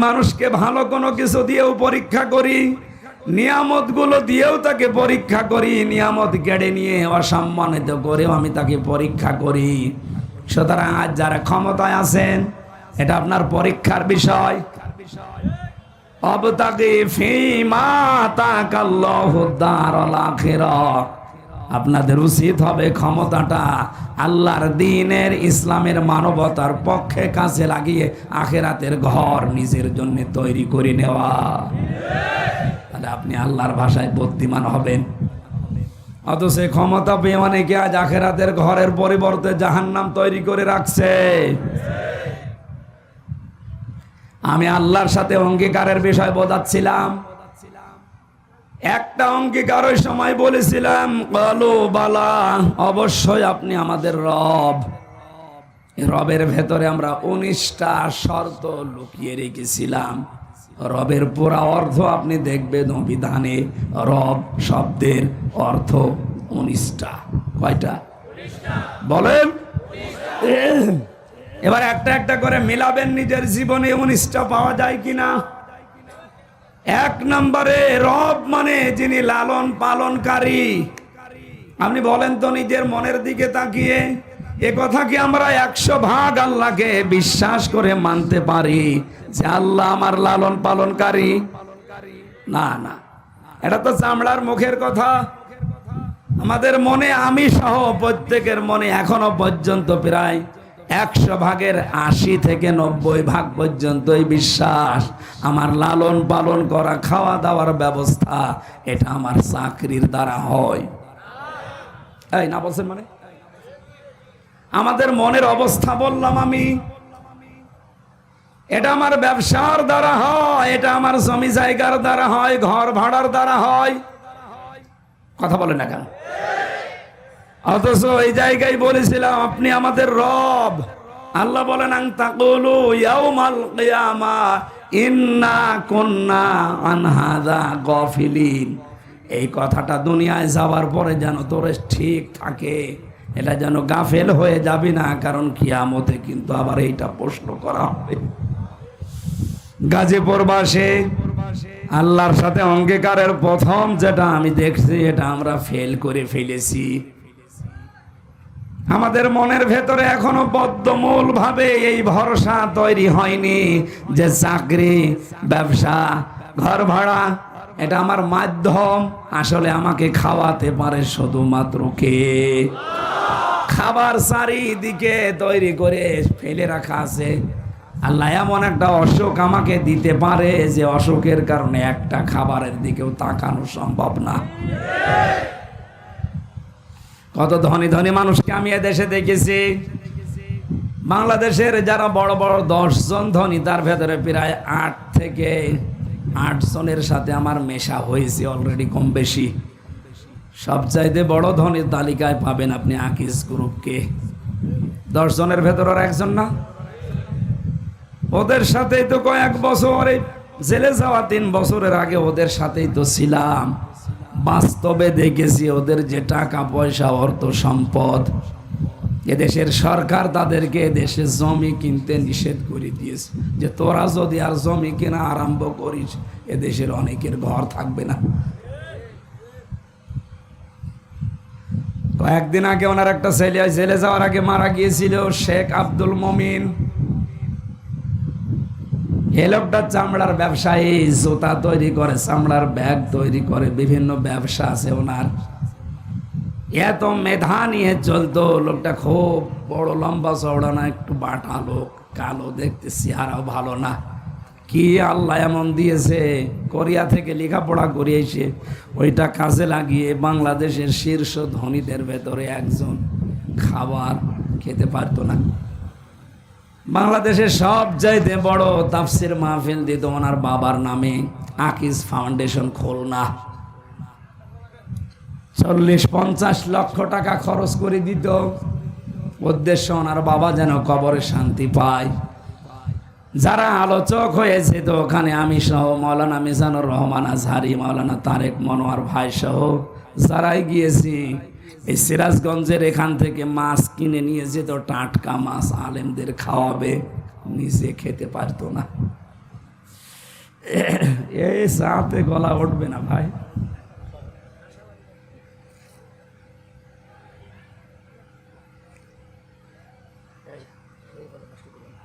মানুষকে ভালো কোনো কিছু দিয়েও পরীক্ষা করি, নিয়ামত গুলো দিয়েও তাকে পরীক্ষা করি, নিয়ামত কেড়ে নিয়ে অসম্মানিত করেও আমি তাকে পরীক্ষা করি। সুতরাং আজ যারা ক্ষমতায় আছেন, এটা আপনার পরীক্ষার বিষয়। আবতাগি ফীমা আতাকাল্লাহু দারাল আখিরাহ, আপনাদের উচিত হবে ক্ষমতাটা আল্লাহর দ্বীনের, ইসলামের, মানবতার পক্ষে কাজে লাগিয়ে আখিরাতের ঘর নিজের জন্য তৈরি করে নেওয়া। তাহলে আপনি আল্লাহর ভাষায় বুদ্ধিমান হবেন। অথচ ক্ষমতা পেয়ে অনেকে আজ আখিরাতের ঘরের পরিবর্তে জাহান্নাম তৈরি করে রাখছে। আমি আল্লাহর সাথে অঙ্গীকারের বিষয় বোঝাচ্ছিলাম। একটা অঙ্গীকার ওই সময় বলেছিলাম, কালু বালা, অবশ্যই আপনি আমাদের রব। রবের ভেতরে আমরা 19টা শর্ত লুকিয়ে রেখেছিলাম। রবের পুরা অর্থ আপনি দেখবেন অভিধানে। রব শব্দের অর্থ 19টা। কয়টা বলেন? এবার একটা একটা করে মিলাবেন নিজের জীবনে, 19টা পাওয়া যায় কিনা। 1 নম্বরে রব মানে যিনি লালন পালনকারী। আপনি বলেন তো নিজের মনের দিকে তাকিয়ে, এ কথা কি আমরা 100% আল্লাহকে বিশ্বাস করে মানতে পারি যে আল্লাহ আমার লালন পালনকারী? না না, এটা তো চামড়ার মুখের কথা। আমাদের মনে, আমি সহ প্রত্যেকের মনে এখনো পর্যন্ত প্রায় 100 ভাগের 80 থেকে 90 ভাগ পর্যন্ত এই বিশ্বাস, আমার লালন পালন করা, খাওয়া দাওয়ার ব্যবস্থা, এটা আমার চাকরির দ্বারা হয়। এই না বলছেন মানে? আমাদের মনের অবস্থা বললাম আমি। এটা আমার ব্যবসার দ্বারা হয়, এটা আমার জমি জায়গার দ্বারা হয়, ঘর ভাড়ার দ্বারা হয়। কথা বলেন না কেন? অথচ এই জায়গায় বলেছিলাম আপনি আমাদের রব। আল্লাহ বলেন, আন তাকুলু ইয়াউমাল কিয়ামা ইন্না কুন্না আন হাযা গাফিলিন। এই কথাটা দুনিয়ায় যাওয়ার পরে যেন তোর ঠিক থাকে, এটা যেন গাফেল হয়ে যাবি না, কারণ কিয়ামতে কিন্তু আবার এইটা প্রশ্ন করা হবে। গাজীপুর বাসে আল্লাহর সাথে অঙ্গীকারের প্রথম যেটা আমি দেখছি, এটা আমরা ফেল করে ফেলেছি। আমাদের মনের ভেতরে এখনো বদ্ধমূল ভাবে এই ভরসা তৈরি হয়নি যে চাকরি, ব্যবসা, ঘর ভাড়া, এটা আমার মাধ্যম। আসলে আমাকে খাওয়াতে পারে শুধুমাত্র কে? খাবার চারিদিকে তৈরি করে ফেলে রাখা আছে। আল্লাহ এমন একটা অসুখ আমাকে দিতে পারে যে অসুখের কারণে একটা খাবারের দিকেও তাকানো সম্ভব না। কত ধনী ধনী মানুষকে আমি এদেশে দেখেছি। বাংলাদেশের যারা বড় বড় 10 জন ধনী, তার ভেতরে প্রায় 8 থেকে 8 জনের সাথে আমার মেশা হয়েছে অলরেডি, কম বেশি। সবচাইতে বড় ধনীর তালিকায় পাবেন আপনি আকিজ গ্রুপকে। 10 জনের ভেতর আর একজন না। ওদের সাথেই তো কয়েক বছর, জেলে যাওয়া 3 বছরের আগে ওদের সাথেই তো ছিলাম। বাস্তবে দেখেছি ওদের যে টাকা পয়সা, অর্থ সম্পদ, এদেশের সরকার তাদেরকে দেশে জমি কিনতে নিষেধ করে দিয়েছে, যে তোরা যদি আর জমি কেনা আরম্ভ করিস, এদেশের অনেকের ঘর থাকবে না। কয়েকদিন আগে ওনার একটা ছেলে জেলে যাওয়ার আগে মারা গিয়েছিল, শেখ আব্দুল মমিন। এই লোকটা চামড়ার ব্যবসায়ী, জুতা তৈরি করে, চামড়ার ব্যাগ তৈরি করে, বিভিন্ন ব্যবসা আছে ওনার। এত মেধা নিয়ে চলতো লোকটা। খুব বড় লম্বা চওড়া না, একটু বাটা লোক, কালো দেখতে, চেহারাও ভালো না। কি আল্লাহ এমন দিয়েছে, কোরিয়া থেকে লেখাপড়া করিয়েছে, ওইটা কাজে লাগিয়ে বাংলাদেশের শীর্ষ ধনীদের ভেতরে একজন। খাবার খেতে পারতো না। বাংলাদেশের সবচাইতে বড় তাফসির মাহফিল দিত ওনার বাবার নামে, আকিজ ফাউন্ডেশন, খুলনা। 40-50 লক্ষ টাকা খরচ করে দিত। উদ্দেশ্য ওনার বাবা যেন কবরে শান্তি পায়। যারা আলোচক হয়েছে তো ওখানে আমি সহ, মাওলানা মিজানুর রহমান আজহারি, মাওলানা তারেক মনোয়ার ভাই সহ যারাই গিয়েছি, এই সিরাজগঞ্জের এখান থেকে মাছ কিনে নিয়ে যেত, টাটকা মাছ, আলেমদের খাওয়াবে, নিজে খেতে পারতো না। এই চাতে গলা উঠবে না ভাই।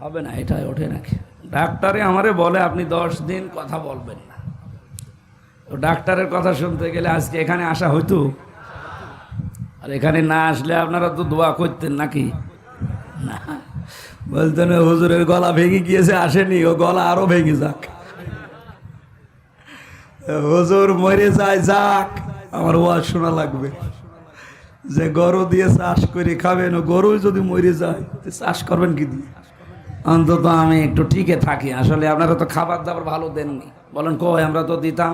হবে না, এটা ওঠে নাকি? ডাক্তারে আমারে বলে আপনি 10 দিন কথা বলবেন না। তো ডাক্তারের কথা শুনতে গেলে আজকে এখানে আসা হইতো, আর এখানে না আসলে আপনারা তো দোয়া করতেন নাকি? না, বলতেন হুজুরের গলা ভেঙে গিয়েছে, আসেনি, ও গলা আরো ভেঙে যাক, হুজুর মরে যায় যাক, আমার ওয়াজ শোনা লাগবে। যে গরু দিয়ে চাষ করে খাবেন, ও গরু যদি মরে যায় চাষ করবেন কি দিয়ে? অন্তত আমি একটু টিকে থাকি। আসলে আপনারা তো খাবার দাবার ভালো দেননি, বলেন কই আমরা তো দিতাম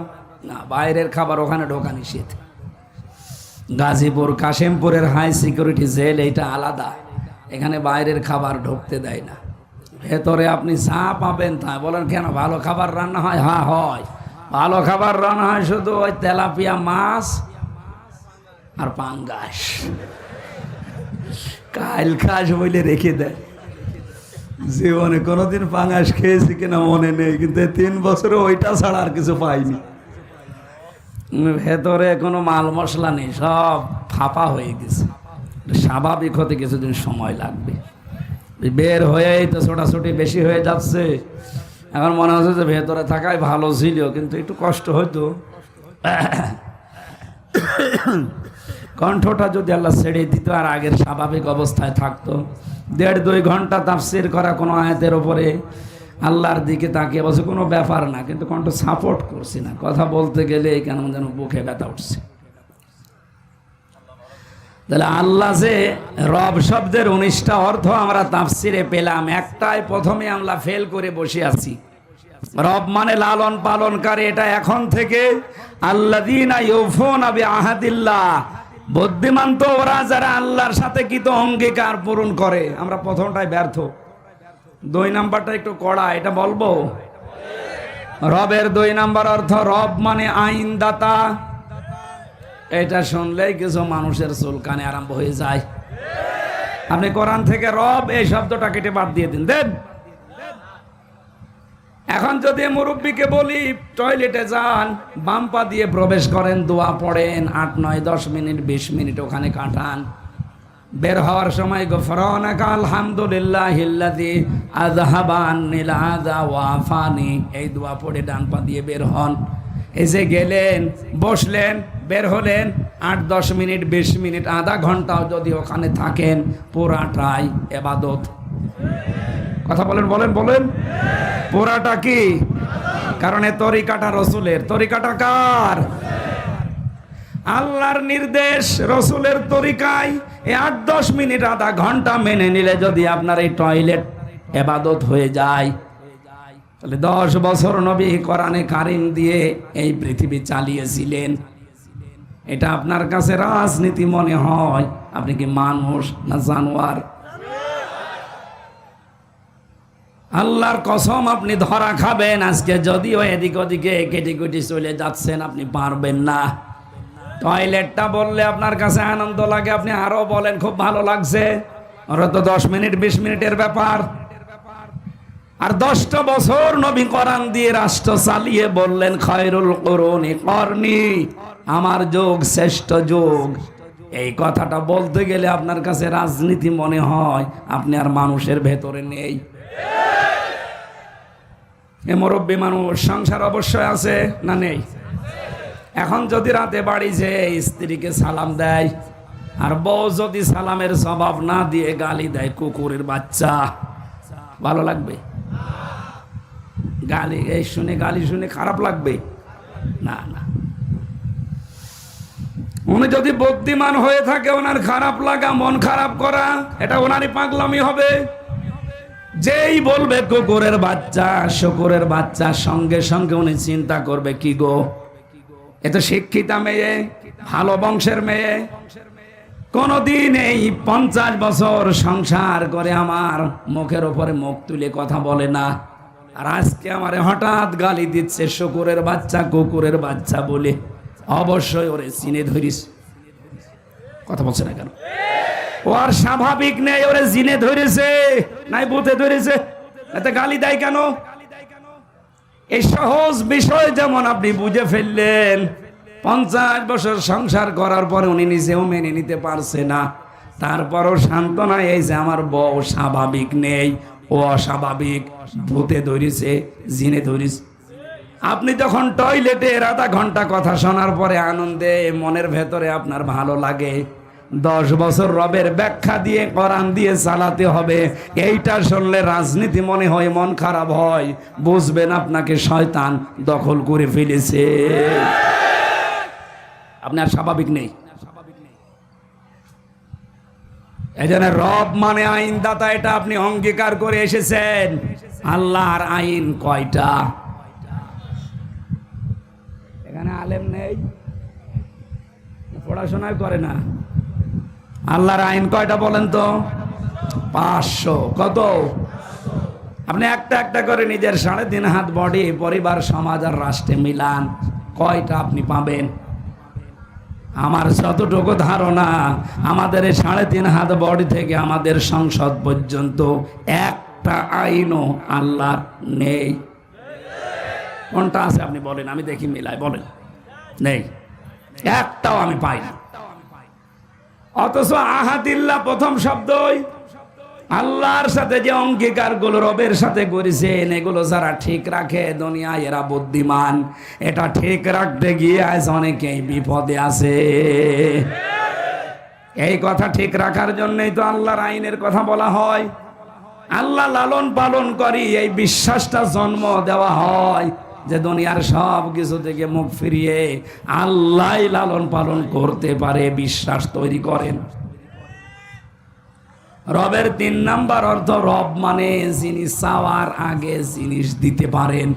না। বাইরের খাবার ওখানে ঢোকা নিষেধ। গাজীপুর কাশিমপুরের হাই সিকিউরিটি জেল এইটা আলাদা, এখানে বাইরের খাবার ঢুকতে দেয় না। ভেতরে আপনি যা পাবেন তা। বলেন কেন? ভালো খাবার রান্না হয়? হ্যাঁ হয়, ভালো খাবার রান্না হয়, শুধু ওই তেলাপিয়া মাছ আর পাঙ্গাস কাইল খাস বলে রেখে দেয়। জীবনে কোনোদিন পাঙ্গাস খেয়েছি কিনা মনে নেই, কিন্তু 3 বছরে ওইটা ছাড়া আর কিছু পাইনি। ভেতরে কোনো মাল মশলা নেই, সব ফাঁপা হয়ে গেছে। স্বাভাবিক হতে কিছুদিন সময় লাগবে। বের হয়েই তো ছোটাছুটি বেশি হয়ে যাচ্ছে। এখন মনে হচ্ছে যে ভেতরে থাকাই ভালো ছিল, কিন্তু একটু কষ্ট হইতো। কণ্ঠটা যদি আল্লাহ ছেড়ে দিত আর আগের স্বাভাবিক অবস্থায় থাকতো, 1.5-2 ঘন্টা তাফসীর করা কোনো আয়াতের উপরে আল্লাহর দিকে তাকিয়ে বসে কোনো ব্যাপার না, কিন্তু কণ্ঠ সাপোর্ট করছি না। কথা বলতে গেলে কেমন যেন বুকে ব্যথা উঠছে। তাহলে আল্লাহ যে রব শব্দের 19টা অর্থ আমরা তাফসীরে পেলাম, একটাই প্রথমে আমরা ফেল করে বসে আছি। রব মানে লালন পালনকারী। এটা এখন থেকে আল্লাযীনা ইউফুনা বিআহাদিল্লাহ, বুদ্ধিমান তো ওরা যারা আল্লাহর সাথে কৃত অঙ্গীকার পূরণ করে। আমরা প্রথমটাই ব্যর্থ। 2 নাম্বারটা একটু কড়া, এটা বলবো। রবের 2 নাম্বার অর্থ, রব মানে আইনদাতা। এটা শুনলেই কিছু মানুষের চুলকানি আরম্ভ হয়ে যায়। আপনি কোরআন থেকে রব এই শব্দটা কেটে বাদ দিয়ে দিন, দেন। এখন যদি মুরব্বীকে বলি টয়লেটে যান, বাম পা দিয়ে প্রবেশ করেন, দোয়া পড়েন, 8, 9, 10 মিনিট 20 মিনিট ওখানে কাটান, বের হওয়ার সময় গফরানাকা আলহামদুলিল্লাহিল্লাযী আযহাবা আন্নিল আযা ওয়া আফানি, এই দোয়া পড়ে ডান পা দিয়ে বের হন। এই যে গেলেন, বসলেন, বের হলেন, 8, 10 মিনিট 20 মিনিট আধা ঘন্টাও যদি ওখানে থাকেন, পুরাটাই ইবাদত। কথা বলেন, বলেন বলেন, পুরাটা কি? কারণ এই তরিকাটা রসুলের। তরিকাটা কার? আল্লাহর নির্দেশ, রসুলের তরিকায় এই 8-10 মিনিট আধা ঘন্টা মেনে নিলে যদি আপনার এই টয়লেট ইবাদত হয়ে যায়, তাহলে 10 বছর নবী কোরআনে কারিম দিয়ে এই পৃথিবী চালিয়েছিলেন। এটা আপনার কাছে রাজনীতি মনে হয়? আপনি কি মানুষ না জানোয়ার? আল্লাহর কসম আপনি ধরা খাবেন। আজকে যদিও এদিক ওদিকে কেটে কেটে চলে যাচ্ছেন, আপনি পারবেন না। টয়লেটটা বললে আপনার কাছে আনন্দ লাগে, আপনি আরো বলেন খুব ভালো লাগছে। ওরা তো 10 মিনিট 20 মিনিটের ব্যাপার। আর 10টা বছর নবী কোরআন দিয়ে রাষ্ট্র চালিয়ে বললেন খায়রুল কুরুনি করনি, আমার যুগ শ্রেষ্ঠ যুগ। এই কথাটা বলতে গেলে আপনার কাছে রাজনীতি মনে হয়, আপনি আর মানুষের ভেতরে নেই। এ মুরব্বী মানুষ, সংসার অবশ্যই আছে না নেই? এখন যদি রাতে বাড়ি যে স্ত্রীকে সালাম দেয়, আর বউ যদি সালামের জবাব না দিয়ে গালি দেয়, কুকুরের বাচ্চা, ভালো লাগবে? গালি এই শুনে, গালি শুনে খারাপ লাগবে? না না। উনি যদি বুদ্ধিমান হয়ে থাকে, ওনার খারাপ লাগা, মন খারাপ করা, এটা ওনারই পাগলামি হবে। যেই বলবে কুকুরের বাচ্চা, শুকুরের বাচ্চা, সঙ্গে সঙ্গে উনি চিন্তা করবে কি গো, এ তো শিক্ষিতা মেয়ে, ভালো বংশের মেয়ে, কোনদিন এই 50 বছর সংসার করে আমার মুখের উপরে মুখ তুলে কথা বলে না, আর আজকে আমারে হঠাৎ গালি দিচ্ছে শুকুরের বাচ্চা, কুকুরের বাচ্চা বলে। অবশ্যই ওরে চিনে ধরিস। কথা বলছে না কেন? ও আর স্বাভাবিক নেই, ওরে জিনে ধরেছে, নাই ভূতে ধরেছে, এতে গালি দেয় কেন? এই সহজ বিষয় যেমন আপনি বুঝে ফেললেন, 50 বছর সংসার করার পরে উনি নিজেও মেনে নিতে পারছে না, তারপরও সান্ত্বনা এই যে আমার বউ স্বাভাবিক নেই, ও অস্বাভাবিক, ভূতে ধরেছে, জিনে ধরেছে। আপনি যখন টয়লেটে আধা ঘন্টা কথা শোনার পরে আনন্দে মনের ভেতরে আপনার ভালো লাগে, 10 বছর রবের ব্যাখ্যা দিয়ে কোরআন দিয়ে চালাতে হবে, এইটা শুনলে রাজনীতি মনে হয়, মন খারাপ হয়, বুঝবেন আপনাকে শয়তান দখল করে ফেলেছে, আপনার স্বাভাবিক নেই। এই জন্য রব মানে আইনদাতা, এটা আপনি অঙ্গীকার করে এসেছেন। আল্লাহর আইন কয়টা? এখানে আলেম নেই, পড়াশোনায় করে না। আল্লাহর আইন কয়টা বলেন তো? 500। কত? আপনি একটা একটা করে নিজের 3.5 হাত বডি, পরিবার, সমাজ আর রাষ্ট্রে মিলান, কয়টা আপনি পাবেন? আমার যতটুকু ধারণা, আমাদের 3.5 হাত বডি থেকে আমাদের সংসদ পর্যন্ত একটা আইনও আল্লাহর নেই। কোনটা আছে আপনি বলেন, আমি দেখি মিলাই, বলেন। নেই, একটাও আমি পাই না। অথচ আহাদিল্লাহ প্রথম শব্দই আল্লাহর সাথে যে অঙ্গীকার গুলো রবের সাথে করেছেন, এগুলো যারা ঠিক রাখে দুনিয়ায় এরা বুদ্ধিমান। এটা ঠিক রাখতে গিয়ে আজ অনেকেই বিপদে আছে। এই কথা ঠিক রাখার জন্যই তো আল্লাহর আইনের কথা বলা হয়। আল্লাহ লালন পালন করি, এই বিশ্বাসটা জন্ম দেওয়া হয় যে দুনিয়ার সব কিছু থেকে মুখ ফিরিয়ে আল্লাহ লালন পালন করতে পারে, বিশ্বাস তৈরি করেন। রবের 3 নাম্বার অর্থ, রব মানে যিনি চাওয়ার আগে জিনিস দিতে পারেন।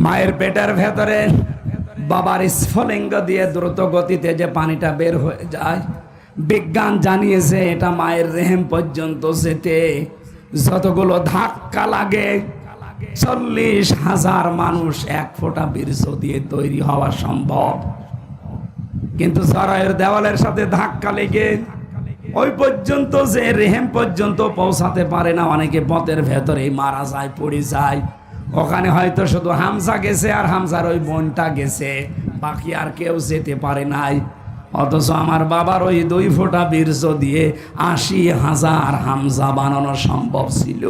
মায়ের পেটের ভেতরে বাবার স্ফলিঙ্গ দিয়ে দ্রুত গতিতে যে পানিটা বের হয়ে যায়, বিজ্ঞান জানিয়েছে এটা মায়ের রেহেম পর্যন্ত যেতে যতগুলো ধাক্কা লাগে, 40,000 মানুষ 1 ফোঁটা বীর্য দিয়ে তৈরি হওয়া সম্ভব। কিন্তু জরায়ুর দেওয়ালের সাথে ধাক্কা লেগে ওই পর্যন্ত যে রেহেম পর্যন্ত পৌঁছাতে পারে না, অনেকে পথের ভেতরেই মারা যায়, পড়ে যায়। ওখানে হয়তো শুধু হামজা গেছে আর হামজার ওই বোনটা গেছে, বাকি আর কেউ যেতে পারে নাই। অথচ আমার বাবার ওই 2 ফোঁটা বীর্য দিয়ে 80,000 হামজা বানানো সম্ভব ছিল।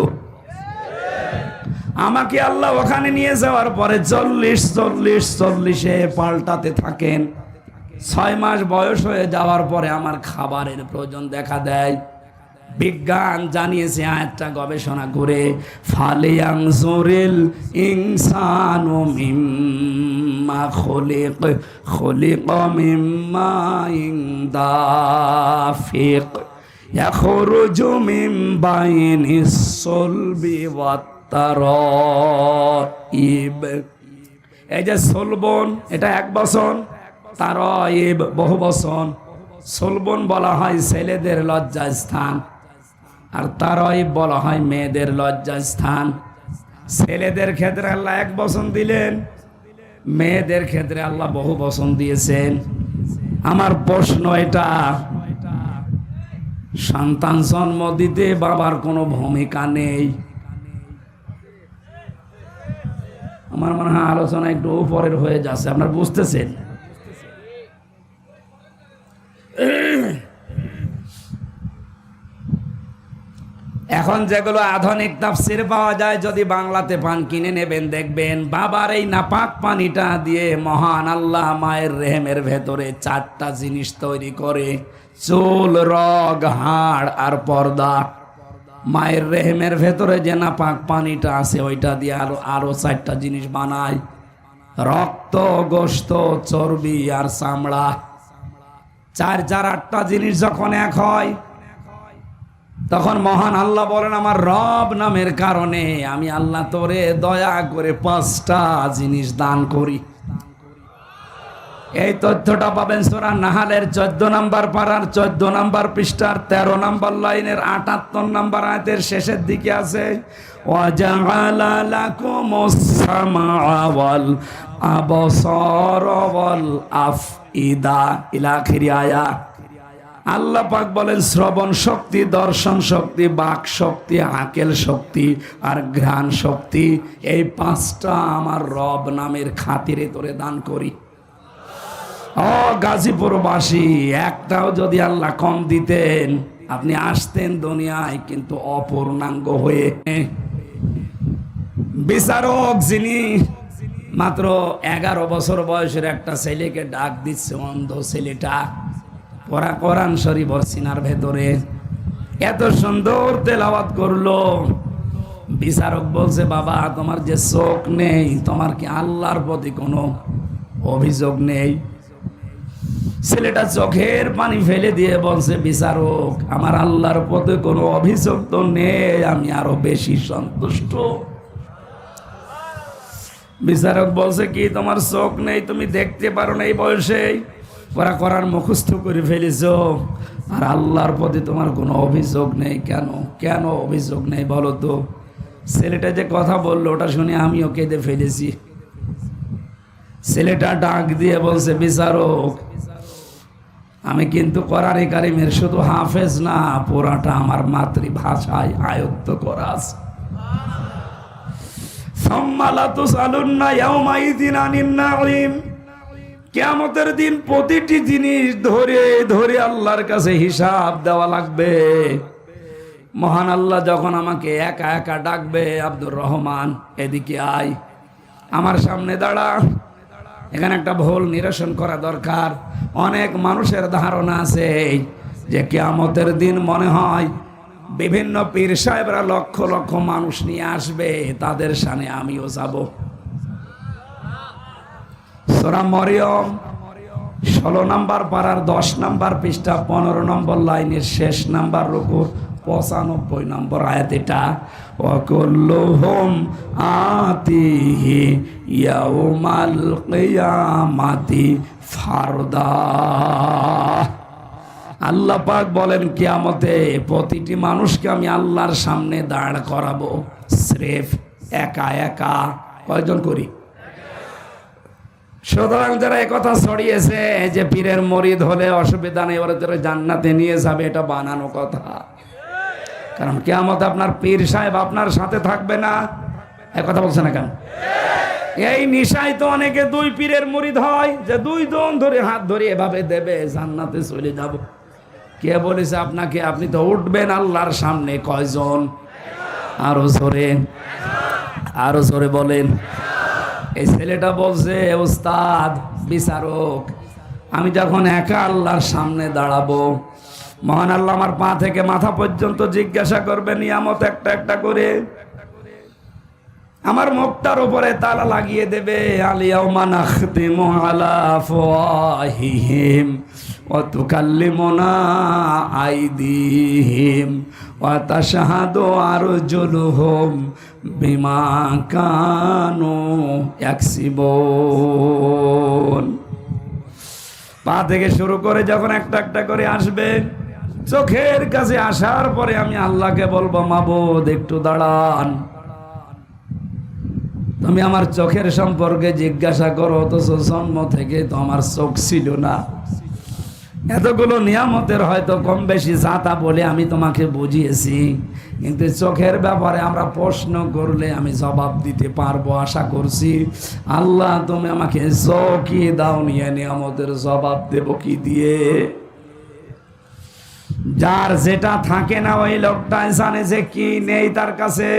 আমাকে আল্লাহ ওখানে নিয়ে যাওয়ার পরে 40 পাল্টাতে থাকেন। 6 মাস বয়স হয়ে যাওয়ার পরে আমার খাবারের প্রয়োজন দেখা দেয়। বিজ্ঞান জানিয়েছে, আয়াতটা গবেষণা করে, ফালিয়ানজুরিল ইনসানু মিম্মা খুলিকা মিম্মা দাফিক ইয়াখরুজু মিন বাইনিস সুলবি ওয়াত তারাইব। এই যে সলবন, এটা 1 বছর, তারাইব বহু বছর। সলবন বলা হয় ছেলেদের লজ্জাস্থান, আর তারাইব বলা হয় মেয়েদের লজ্জাস্থান। ছেলেদের ক্ষেত্রে আল্লাহ 1 বছর দিলেন, মেয়েদের ক্ষেত্রে আল্লাহ বহু বছর দিয়েছেন। আমার প্রশ্ন এটা, সন্তান জন্ম দিতে বাবার কোনো ভূমিকা নেই? আমার মনে হয় আলোচনা একটু উপরের হয়ে যাচ্ছে, আপনারা বুঝতেছেন? এখন যেগুলো আধুনিক তাফসির পাওয়া যায়, যদি বাংলাতে পান কিনে নেবেন, দেখবেন বাবার এই নাপাক পানিটা দিয়ে মহান আল্লাহ মায়ের রেহেমের ভেতরে 4টা জিনিস তৈরি করে, চুল, রগ, হাড় আর পর্দা। মায়ের রেহেমের ভেতরে যে নাপাক পানিটা আছে ওইটা দিয়ে আরো 4টা জিনিস বানায়, রক্ত, গোশত, চর্বি আর চামড়া। 4-8টা জিনিস যখন এক হয়, তখন মহান আল্লাহ বলেন, আমার রব নামের কারণে আমি আল্লাহ তোরে দয়া করে 5টা জিনিস দান করি। এই তথ্যটা পাবেন সূরা নাহালের 14 নম্বর পারার 14 নম্বর পৃষ্ঠার 13 নম্বর লাইনের 78 নম্বর আয়াতের শেষের দিকে আছে, ওয়াজআলা লাকুমুস সামআ ওয়াল আবসারা ওয়াল আফইদা ইলা আখির আয়া। আল্লাহ পাক বলেন শ্রবণ শক্তি, দর্শন শক্তি, বাক শক্তি, আকেল শক্তি আর ঘ্রাণ শক্তি, এই পাঁচটা আমার রব নামের খাতিরে তোরে দান করি। ও গাজীপুরবাসী, একটাও যদি আল্লাহ কম দিতেন আপনি আসতেন দুনিয়ায় কিন্তু অপূর্ণাঙ্গ হয়ে। বিচারক যিনি মাত্র 11 বছর বয়সের একটা ছেলেকে ডাক দিচ্ছে, অন্ধ ছেলেটা পড়া কোরআন শরীফ ওর সিনার ভেতরে, এত সুন্দর তেলাওয়াত করলো। বিচারক বলছে, বাবা তোমার যে চোখ নেই, তোমার কি আল্লাহর প্রতি কোনো অভিযোগ নেই? ছেলেটা চোখের পানি ফেলে দিয়ে বলছে, বিচারক আমার আল্লাহর প্রতি কোনো অভিযোগ তো নেই, আমি আরো বেশি সন্তুষ্ট। বিচারক বলছে, কি তোমার চোখ নেই, তুমি দেখতে পারো না এই বয়সে, ওরা করার মুখস্থ করে ফেলেছ, আর আল্লাহর প্রতি তোমার কোনো অভিযোগ নেই? কেন কেন অভিযোগ নেই বলো তো? ছেলেটা যে কথা বললো ওটা শুনে আমিও কেঁদে ফেলেছি। ছেলেটা ডাক দিয়ে বলছে, বিচারক আমি কিন্তু কোরআনে কারিমের শুধু হাফেজ না, পুরাটা আমার মাতৃভাষায় আয়ত্ত করা আছে। কিয়ামতের দিন প্রতিটি জিনিস ধরে ধরে আল্লাহর কাছে হিসাব দেওয়া লাগবে। মহান আল্লাহ যখন আমাকে একা একা ডাকবে, আব্দুর রহমান এদিকে আয়, আমার সামনে দাঁড়া, এখানে একটা ভুল নিরসন করা দরকার। অনেক মানুষের ধারণা আছে যে কিয়ামতের দিন মনে হয় বিভিন্ন পীর সাহেবরা লক্ষ লক্ষ মানুষ নিয়ে আসবে, তাদের সামনে আমিও যাব। সূরা মরিয়ম 16 নম্বর পারার 10 নম্বর পৃষ্ঠা 15 নম্বর লাইনের শেষ নাম্বার রুকুর 95 নম্বর আয়াত এটা, ওয়াকুল্লুহুম আতিহি ইয়াউমাল কিয়ামাতি ফারদা। আল্লাহ পাক বলেন কিয়ামতে প্রতিটি মানুষকে আমি আল্লাহর সামনে দাঁড় করাবো, স্রেফ একা একা। কয়জন করি? সুতরাং যারা একথা ছড়িয়েছে যে পীরের মরিদ হলে অসুবিধা নেই, ওরা যারা জান্নাতে নিয়ে যাবে, এটা বানানো কথা। কারণ কিয়ামতে আপনার পীর সাহেব আপনার সাথে থাকবে না। একথা বলছে না কেন? এই নিশায় তো অনেকে 2 পীরের মরিদ হয়, যে 2 জন ধরে হাত ধরে এভাবে দেবে, জান্নাতে চলে যাব। কে বলেছে আপনাকে? আপনি তো উঠবেন আল্লাহর সামনে। কয়জন? আরো জোরে, আরো জোরে বলেন। এই ছেলেটা বলছে, ওস্তাদ বিচারক আমি যখন একা আল্লাহর সামনে দাঁড়াবো, মহান আল্লাহ আমার পা থেকে মাথা পর্যন্ত জিজ্ঞাসা করবে নিয়ামত একটা একটা করে, আমার মুখটার উপরে তালা লাগিয়ে দেবে। আলিয়াউমা নাখতিমু আলা আফওয়াহিহিম ওয়া তুকাল্লিমুনা আইদিহিম ওয়া তাশহাদু আরজুলুহুম বিমা কানু ইয়াকসিবুন। পা থেকে শুরু করে যখন একটা একটা করে আসবে, চোখের কাছে আসার পরে আমি আল্লাহকে বলবো, মাবুদ একটু দাঁড়ান, তুমি আমার চোখের সম্পর্কে জিজ্ঞাসা করো, অথচ জন্ম থেকে তো আমার চোখ ছিল না। এতগুলো নিয়ামতের হয়তো কম বেশি জাতা বলে আমি তোমাকে বুঝিয়েছি, কিন্তু চোখের ব্যাপারে আমরা প্রশ্ন করলে আমি জবাব দিতে পারবো আশা করছি। আল্লাহ তুমি আমাকে চোখই দাও, নিয়ে নিয়ামতের জবাব দেব কি দিয়ে? যার যেটা থাকে না ওই লোকটাই জানে যে কি নেই তার কাছে।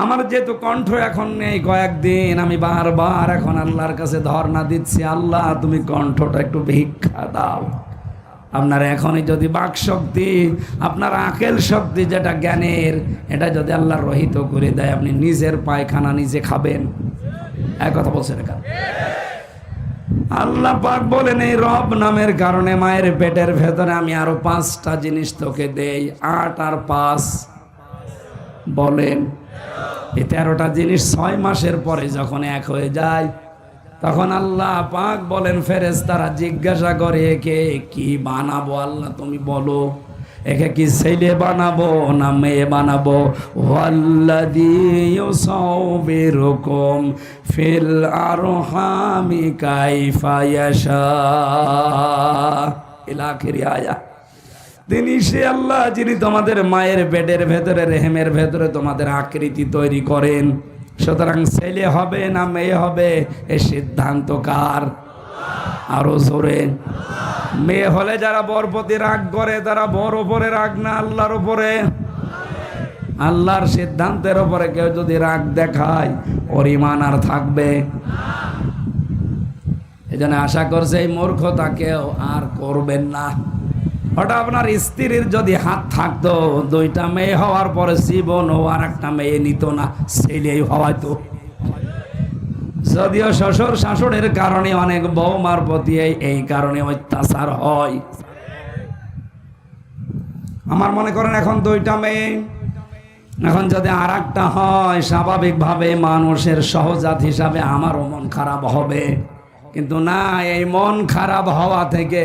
আমার যেহেতু কণ্ঠ এখন নেই, কয়েকদিন আমি বারবার এখন আল্লাহর কাছে ধর্ণা দিচ্ছি, আল্লাহ তুমি কণ্ঠটা একটু ভিক্ষা দাও। আপনার এখনই যদি বাক শক্তি, আপনার আকেল শক্তি যেটা জ্ঞানের, এটা যদি আল্লাহ রহিত করে দেয়, আপনি নিজের পায়খানা নিজে খাবেন। এক কথা বলছেন এখানে। আল্লাহ পাক বলেন এই রব নামের কারণে মায়ের পেটের ভেতরে আমি আরো 5টা জিনিস তোকে দেই। 8 আর 5 বলেন, এই 13টা জিনিস 6 মাসের পরে যখন এক হয়ে যায়, তখন আল্লাহ পাক বলেন ফেরেশতারা জিজ্ঞাসা করে, একে কি বানাবো? আল্লাহ তুমি বলো, একে কি ছেলে বানাবো না মেয়ে বানাবো? ওয়াল্লাযী ইউসাউবিরুকুম ফিল আরহামি কাইফা ইয়াশা ইলা আখিরি আয়াত। তিনি সে আল্লাহ যিনি তোমাদের মায়ের পেটের ভেতরে রেহেমের ভেতরে তোমাদের আকৃতি তৈরি করেন। সুতরাং ছেলে হবে না মেয়ে হবে এ সিদ্ধান্ত কার? আরো জোরে। মেয়ে হলে যারা বর প্রতি রাগ করে তারা বর ওপরে রাগ না আল্লাহর ওপরে। আল্লাহর সিদ্ধান্তের ওপরে কেউ যদি রাগ দেখায় ওর ঈমান আর থাকবে? এজন্য আশা করছে এই মূর্খতা কেউ আর করবেন না। ওটা আপনার স্ত্রীর যদি হাত থাকতো, দুইটা মেয়ে হওয়ার পরে জীবন ও আর একটা মেয়ে নিত না, ছেলেই হওয়াইতো। যদিও শ্বশুর শাশুড়ির কারণে অনেক বৌমার প্রতি এই কারণে অত্যাচার হয়। আমার মনে করেন এখন দুইটা মেয়ে, এখন যদি আর একটা হয় স্বাভাবিকভাবে মানুষের সহজাত হিসাবে আমারও মন খারাপ হবে। কিন্তু না, এই মন খারাপ হওয়া থেকে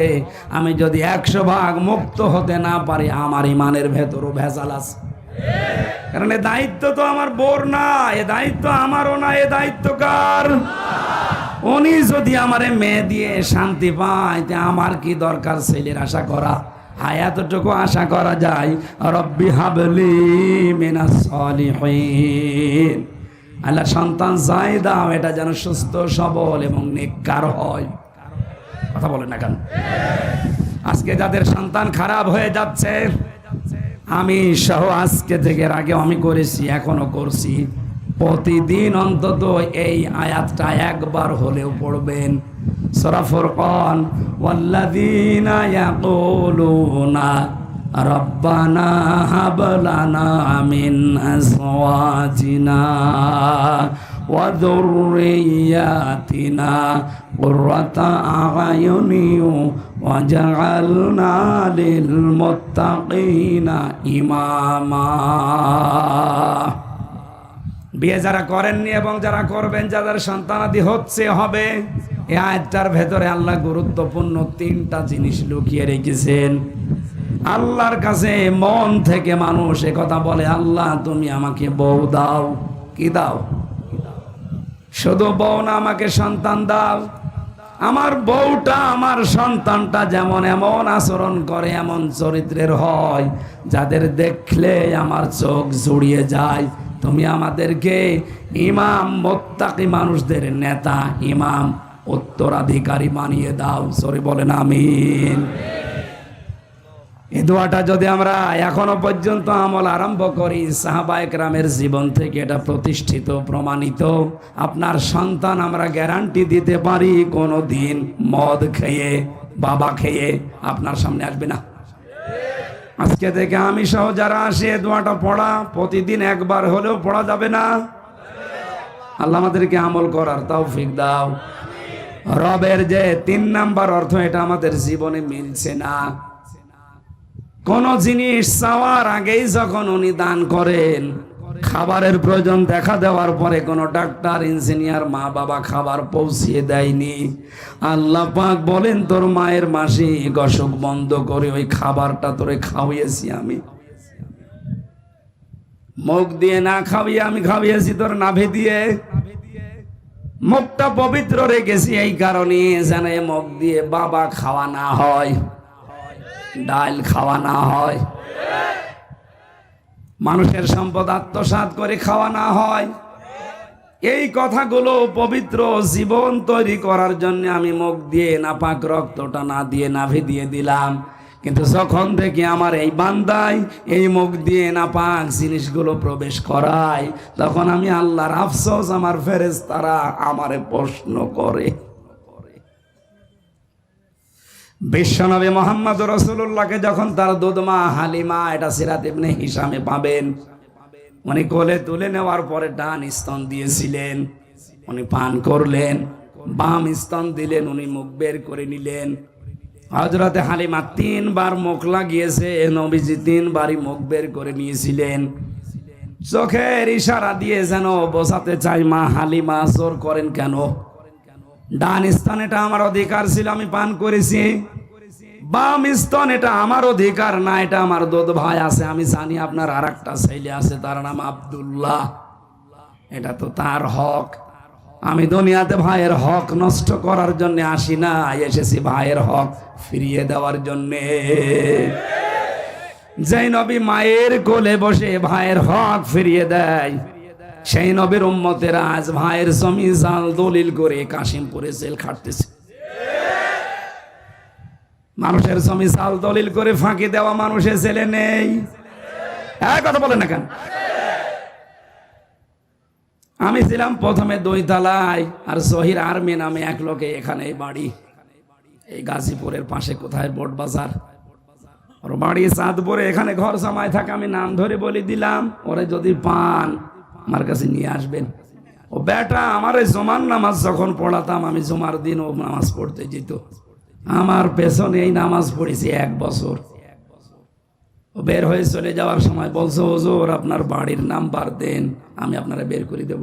আমি যদি 100 ভাগ মুক্ত হতে না পারি আমার ইমানের ভেতরও ভেজাল আছে। কারণ এ দায়িত্ব তো আমার বোর না, এ দায়িত্ব আমারও না, এ দায়িত্ব কার? উনি যদি আমারে মেয়ে দিয়ে শান্তি পায় তা আমার কি দরকার ছেলের আশা করা? হ্যাঁ, এতটুকু আশা করা যায়, রব্বি হাবলি মিনাস সালিহিন, আল্লাহ সন্তান চাই দাও, এটা যেন সুস্থ সবল এবং নেককার হয়। কথা বলেন না কেন? আজকে যাদের সন্তান খারাপ হয়ে যাচ্ছে, আমি সহ আজকে থেকে আগে আমি করেছি, এখনো করছি, প্রতিদিন অন্তত এই আয়াতটা একবার হলেও পড়বেন। সূরা ফুরকান, ওয়াল্লাযীনা ইয়াকুলুনা রব্বানা হাব লানা মিন আজওয়াজিনা ওয়া যুররিয়াতিনা কুররাতা আ'য়ুনি ওয়াজআলনা লিল মুত্তাকিনা ইমামা। বিয়ে যারা করেননি এবং যারা করবেন, যাদের সন্তানাদি হচ্ছে হবে, এই আয়াতটার ভেতরে আল্লাহ গুরুত্বপূর্ণ 3টা জিনিস লুকিয়ে রেখেছেন। আল্লাহর কাছে মন থেকে মানুষ একথা বলে, আল্লাহ তুমি আমাকে বউ দাও। কি দাও? শুধু বউ না, আমাকে সন্তান দাও। আমার বউটা আমার সন্তানটা যেমন এমন আচরণ করে, এমন চরিত্রের হয়, যাদের দেখলে আমার চোখ জুড়িয়ে যায়। তুমি আমাদেরকে ইমাম মুত্তাকি মানুষদের নেতা, ইমাম উত্তরাধিকারী বানিয়ে দাও। সরি বলেন আমিন। এই দোয়াটা যদি আমরা এখনো পর্যন্ত আমল আরম্ভ করি, সাহাবায়ে কেরামের জীবন থেকে এটা প্রতিষ্ঠিত প্রমাণিত। আপনার সন্তান আমরা গ্যারান্টি দিতে পারি কোনোদিন মদ খেয়ে, বাবা খেয়ে আপনার সামনে আসবে না। আজকে থেকে আমি সহ যারা আসে দোয়াটা পড়া প্রতিদিন একবার হলেও পড়া যাবে না? আল্লাহ আমাদেরকে আমল করার তৌফিক দাও। রবের যে 3 নাম্বার অর্থ, এটা আমাদের জীবনে মিলছে না। কোন জিনিস চাওয়ার আগেই যখন উনি দান করেন, খাবারের প্রয়োজন দেখা দেওয়ার পরে কোন ডাক্তার, ইঞ্জিনিয়ার, মা বাবা খাবার পৌঁছিয়ে দেয়নি। আল্লাহ পাক বলেন, তোর মায়ের মাসিক অসুখ বন্ধ করে ওই খাবারটা তোরে খাওয়িয়েছি আমি। মুখ দিয়ে না খাওয়িয়ে আমি খাওয়িয়েছি তোর নাভি দিয়ে। মুখটা পবিত্র রেখেছি এই কারণে যেন মুখ দিয়ে বাবা খাওয়া না হয়, ডাল খাওয়া না হয়, মানুষের সম্পদ আত্মসাৎ করে খাওয়া না হয়। এই কথাগুলো পবিত্র জীবন তৈরি করার জন্য আমি মুখ দিয়ে নাপাক রক্তটা না দিয়ে নাভি দিয়ে দিলাম। কিন্তু যখন থেকে আমার এই বান্দায় এই মুখ দিয়ে নাপাক জিনিসগুলো প্রবেশ করায়, তখন আমি আল্লাহর আফসোস, আমার ফেরেশতারা আমারে প্রশ্ন করে। বিশ্বনবী মুহাম্মদ রাসূলুল্লাহকে যখন তার দুধমা হালিমা, এটা সিরাত ইবনে হিশামে পাবেন, উনি কোলে তুলে নেওয়ার পরে ডান স্তন দিয়েছিলেন, উনি পান করলেন, বাম স্তন দিলেন, উনি মুখ বের করে নিলেন। হযরতে হালিমা 3 বার মুখ লাগিয়েছে, নবীজি 3 বারই মুখ বের করে নিয়েছিলেন। চোখের ইশারা দিয়ে যেন বোঝাতে চাই, মা হালিমা জোর করেন কেন? ডান স্তন এটা আমার অধিকার ছিল, আমি পান করেছি। বাম স্তন এটা আমার অধিকার না, এটা আমার দুধ ভাই আছে। আমি জানি আপনার আর একটা ছেলে আছে, তার নাম আব্দুল্লাহ, এটা তো তার হক। আমি দুনিয়াতে ভাইয়ের হক নষ্ট করার জন্য আসি না, এসেছি ভাইয়ের হক ফিরিয়ে দেওয়ার জন্যে। যেই নবী মায়ের কোলে বসে ভাইয়ের হক ফিরিয়ে দেয়, সেই নবীর উম্মতেরা আজ ভাইয়ের জমি জাল দলিল করে কাশিমপুরে জেল খাটতেছে। মানুষের জমি জাল দলিল করে ফাঁকি দেওয়া মানুষের ছেলে নেই। এক কথা বলে না কেন? আমি ছিলাম প্রথমে 2 তলায়, আর জহির আর্মি নামে এক লোকে এখানে বাড়ি, এই গাজীপুরের পাশে কোথায় বোট বাজার, ওর বাড়ি চাঁদপুরে, এখানে ঘর জামাই থাকে। আমি নাম ধরে বলে দিলাম, ওরে যদি পান আমার কাছে নিয়ে আসবেন। ও বেটা আমার এই জুমার নামাজ যখন পড়াতাম, আমি জুমার দিন ও নামাজ পড়তে যেত, আমার পেছনে এই নামাজ পড়েছি 1 বছর। ও বের হয়ে চলে যাওয়ার সময় বলছো, হুজুর আপনার বাড়ির নাম্বার দেন, আমি আপনারা বের করে দেব।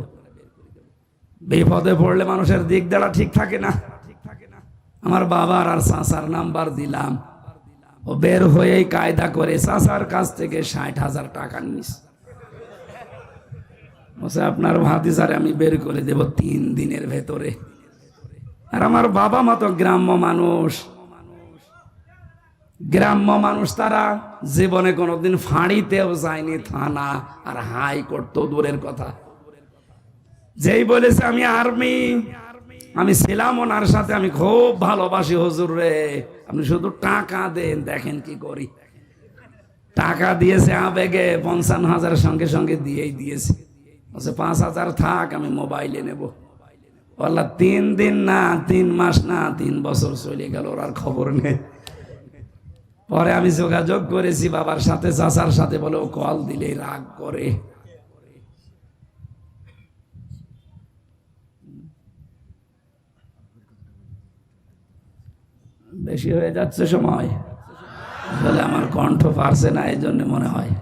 বিপদে পড়লে মানুষের দিক দেওয়া ঠিক থাকে না। আমার বাবার আর চাচার নাম্বার দিলাম, ও বের হয়েই কায়দা করে চাচার কাছ থেকে 60,000 টাকা নিস। আপনার ভাতিজারে আমি বের করে দেব 3 দিনের ভেতরে। আর আমার বাবা মা তো গ্রাম্য মানুষ, তারা জীবনে কোনোদিন ফাঁড়িতেও যায়নি, থানা আর হাইকোর্ট তো দূরের কথা। যেই বলেছে আমি আর্মি, আমি ছিলাম ওনার সাথে, আমি খুব ভালোবাসি হুজুর রে, আপনি শুধু টাকা দেন, দেখেন কি করি। টাকা দিয়েছে আবেগে 55,000 সঙ্গে সঙ্গে দিয়েই দিয়েছে। 5,000 থাক, আমি মোবাইলে নেব। বললা 3 দিন না, 3 মাস না, 3 বছর চলে গেল, ওর আর খবর নেই। পরে আমি যোগাযোগ করেছি বাবার সাথে, চাচার সাথে, বলে ও কল দিলেই রাগ করে। বেশি হয়ে যাচ্ছে সময়, বলে আমার কণ্ঠ পারছে না, এই জন্য মনে হয়।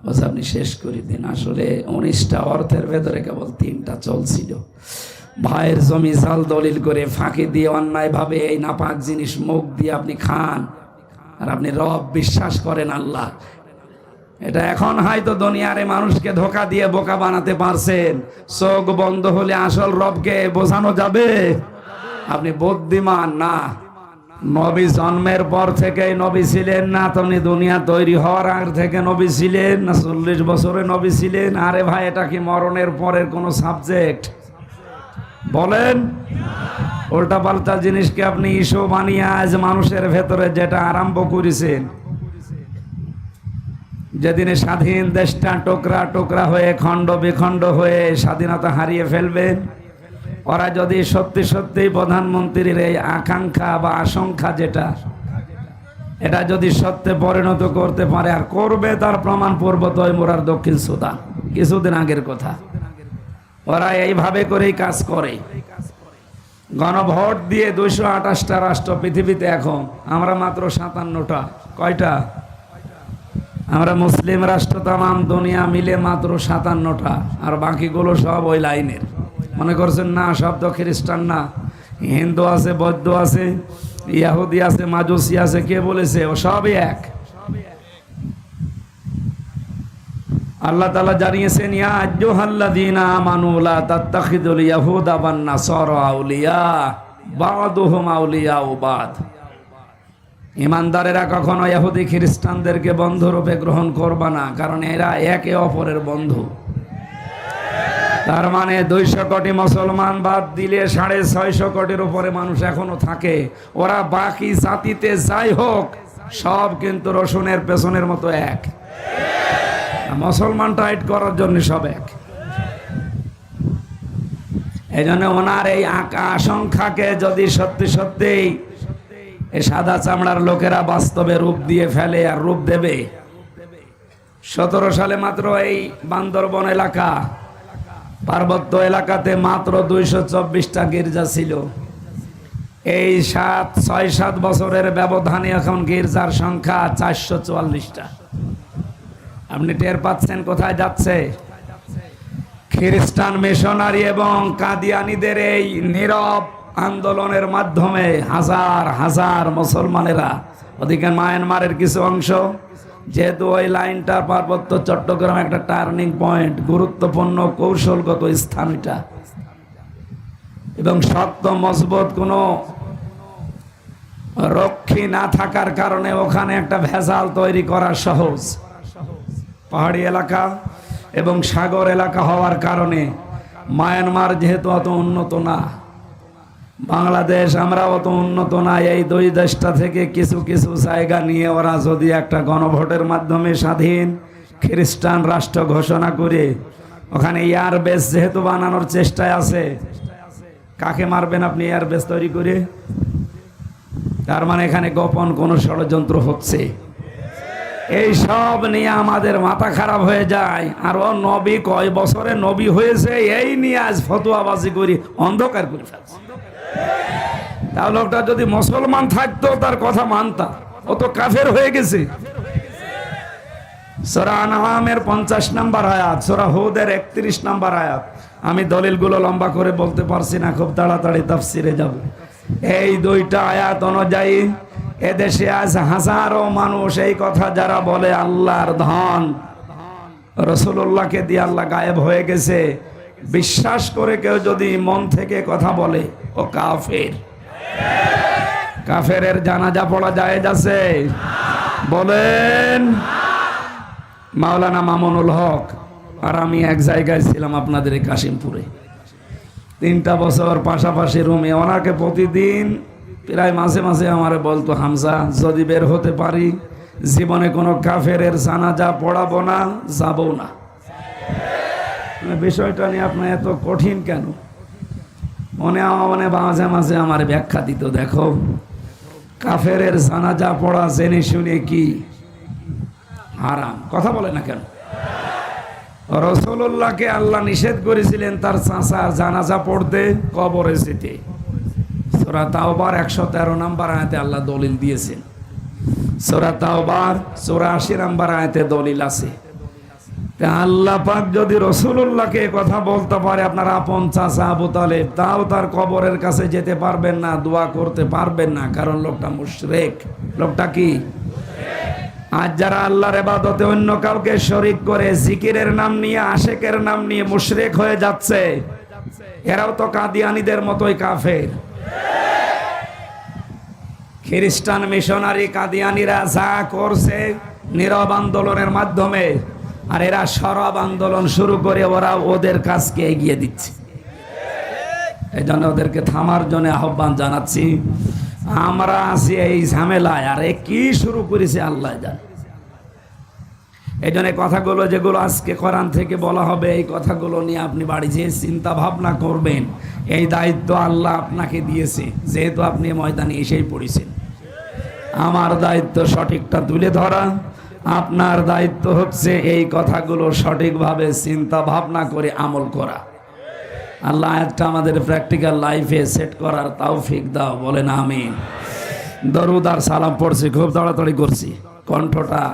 বলছে আপনি শেষ করে দিন। আসলে 19টা অর্থের ভেতরে কেবল 3টা চলছিল। ভাইয়ের জমি জাল দলিল করে ফাঁকি দিয়ে অন্যায় ভাবে এই নাপাক জিনিস মুখ দিয়ে আপনি খান, আর আপনি রব বিশ্বাস করেন আল্লাহ। এটা এখন হয়তো দুনিয়ারে মানুষকে ধোকা দিয়ে বোকা বানাতে পারছেন। চোখ বন্ধ হলে আসল রবকে বোঝানো যাবে? আপনি বুদ্ধিমান না। নবী জন্মের পর থেকে নবী ছিলেন না, তুমি দুনিয়া তৈরি হওয়ার আগ থেকে নবী ছিলেন না 40 বছরে নবী ছিলেন? আরে ভাই, এটা কি মরণের পরের কোনো সাবজেক্ট? বলেন। উল্টা পাল্টা জিনিসকে আপনি ইস্যু বানিয়ে আজ মানুষের ভেতরে যেটা আরম্ভ করেছেন, যেদিনে স্বাধীন দেশটা টোকরা টোকরা হয়ে খণ্ড বিখণ্ড হয়ে স্বাধীনতা হারিয়ে ফেলবেন, ওরা যদি সত্যি সত্যি প্রধানমন্ত্রীর এই আকাঙ্ক্ষা বা আশঙ্কা যেটা, এটা যদি সত্যে পরিণত করতে পারে, আর করবে, তার প্রমাণ পূর্ব তৈমুর দক্ষিণ সুদান, কিছুদিন আগের কথা। ওরা এইভাবে করেই কাজ করে। গণভোট দিয়ে 228টা রাষ্ট্র পৃথিবীতে, এখন আমরা মাত্র 57টা। কয়টা? আমরা মুসলিম রাষ্ট্র তামাম দুনিয়া মিলে মাত্র 57টা, আর বাকিগুলো সব ওই লাইনের। মনে করছেন না সব তো খ্রিস্টান না, হিন্দু আছে, বৌদ্ধ আছে, ইহুদি আছে, মাজুসি আছে, কে বলেছে? ও সবই এক। আল্লাহ তাআলা জানিয়েছেন, ইয়া আইয়ুহাল্লাযীনা আমানু লা তাত্তাখিযুল ইয়াহুদা ওয়ান নাসারা আউলিয়া বা'দুহুম আউলিয়াউ বা'দ। ঈমানদারেরা কখনো ইহুদি খ্রিস্টানদেরকে বন্ধুরূপে গ্রহণ করবে না, কারণ এরা একে অপরের বন্ধু। তার মানে 200 কোটি মুসলমান বাদ দিলে 650 কোটির উপরে মানুষ এখনো থাকে। ওরা বাকি জাতিতে যাই হোক, সব কিন্তু রসুনের পেছনের মতো এক। মুসলমান টাইট করার জন্য সব এক। এই জন্য ওনার এই আশঙ্কাকে যদি সত্যি সত্যি এই সাদা চামড়ার লোকেরা বাস্তবে রূপ দিয়ে ফেলে, আর রূপ দেবে। 17 সালে মাত্র এই বান্দরবন এলাকা, পার্বত্য এলাকাতে মাত্র 224টা গির্জা ছিল। এই 6-7 বছরের ব্যবধানে এখন গির্জার সংখ্যা 444টা। আপনি টের পাচ্ছেন কোথায় যাচ্ছে? খ্রিস্টান মিশনারি এবং কাদিয়ানীদের এই নীরব আন্দোলনের মাধ্যমে হাজার হাজার মুসলমানেরা, ওদিকে মায়ানমারের কিছু অংশ, যেহেতু ওই লাইনটা পার্বত্য চট্টগ্রাম একটা টার্নিং পয়েন্ট, গুরুত্বপূর্ণ কৌশলগত স্থান এটা, এবং শক্ত মজবুত কোনো রক্ষী নদী না থাকার কারণে ওখানে একটা ভেজাল তৈরি করা সহজ। পাহাড়ি এলাকা এবং সাগর এলাকা হওয়ার কারণে মায়ানমার যেহেতু অত উন্নত না, বাংলাদেশ আমরা অত উন্নত না, এই দুই দেশটা থেকে কিছু কিছু জায়গা নিয়ে ওরা যদি একটা গণভোটের মাধ্যমে স্বাধীন খ্রিস্টান রাষ্ট্র ঘোষণা করে ওখানে এয়ারবেস যেহেতু বানানোর চেষ্টায় আছে, কাকে মারবেন আপনি এয়ারবেস তৈরি করে? তার মানে এখানে গোপন কোন ষড়যন্ত্র হচ্ছে। এই সব নিয়ে আমাদের মাথা খারাপ হয়ে যায়। আর ও নবী কয় বছরে নবী হয়েছে এই নিয়ে আজ ফতোয়াবাজি করি অন্ধকার করে ফেলছে। তাহলে লোকটা যদি মুসলমান থাকতো তার কথা মানতাম, ও তো কাফের হয়ে গেছে। সূরা আনআমের 50 নম্বর আয়াত, সূরা হুদের 31 নম্বর আয়াত। আমি দলিলগুলো লম্বা করে বলতে পারছি না, খুব তাড়াতাড়ি তাফসিরে যাব। এই দুইটা আয়াত অনুযায়ী এদেশে আজ হাজারো মানুষ এই কথা যারা বলে আল্লাহর ধন রাসূলুল্লাহকে দিয়ে আল্লাহ গায়েব হয়ে গেছে, বিশ্বাস করে কেউ যদি মন থেকে কথা বলে ও কাফের। কাফেরের জানাজা পড়া জায়েজ আছে? বলেন। মাওলানা মামুনুল হক আর আমি এক জায়গায় ছিলাম আপনাদের এই কাশিমপুরে, 3টা বছর পাশাপাশি রুমে। ওনাকে প্রতিদিন প্রায় মাঝে মাঝে আমারে বলতো, হামজা যদি বের হতে পারি জীবনে কোনো কাফেরের জানাজা পড়াবো না, যাবো না। বিষয়টা নিয়ে আপনার এত কঠিন কেন? মনে মাঝে মাঝে আমার ব্যাখ্যা দিত, দেখো কাফেরের জানাজা পড়া জেনে শুনে কি হারাম। কথা বলে না কেন? রাসূলুল্লাহকে আল্লাহ নিষেধ করেছিলেন তার চাচার জানাজা পড়তে, কবরে যেতে। সূরা তাওবার 113 নম্বর আয়াতে আল্লাহ দলিল দিয়েছেন। সূরা তাওবার 84 নম্বর আয়াতে দলিল আছে। আল্লাহ পাক যদি রাসূলুল্লাহকে কথা বলতে পারে, আপনার আপন চাচা আবু তালেব, তাও তার কবরের কাছে যেতে পারবেন না, দোয়া করতে পারবেন না, কারণ লোকটা মুশরিক। লোকটা কি? আজ যারা আল্লাহর ইবাদতে অন্য কাউকে শরীক করে জিকিরের নাম নিয়ে, আশেকের নাম নিয়ে মুশরিক হয়ে যাচ্ছে, এরাও তো কাদিয়ানীদের মতোই কাফের। খ্রিস্টান মিশনারি কাদিয়ানীরা যা করছে নীরব আন্দোলনের মাধ্যমে, আর এরা সরব আন্দোলন শুরু করে ওরা ওদের কাজকে এগিয়ে দিচ্ছে। এই জন্য ওদেরকে থামার জন্য আহ্বান জানাচ্ছি। আমরা আছি এই ঝামেলায়, আর কি শুরু করেছে আল্লাহ জানে। এই জন্য কথাগুলো যেগুলো আজকে কোরআন থেকে বলা হবে, এই কথাগুলো নিয়ে আপনি বাড়ি যেয়ে চিন্তা ভাবনা করবেন। এই দায়িত্ব আল্লাহ আপনাকে দিয়েছে, যেহেতু আপনি ময়দানে এসেই পড়েছেন। আমার দায়িত্ব সঠিকটা তুলে ধরা, আপনার দায়িত্ব হচ্ছে এই কথাগুলো সঠিকভাবে চিন্তা ভাবনা করে আমল করা। আল্লাহ একটা আমাদের প্র্যাকটিক্যাল লাইফে সেট করার তৌফিক দাও, বলেন আমিন। দরুদ আর সালাম পড়ছি, খুব তাড়াতাড়ি করছি, কণ্ঠটা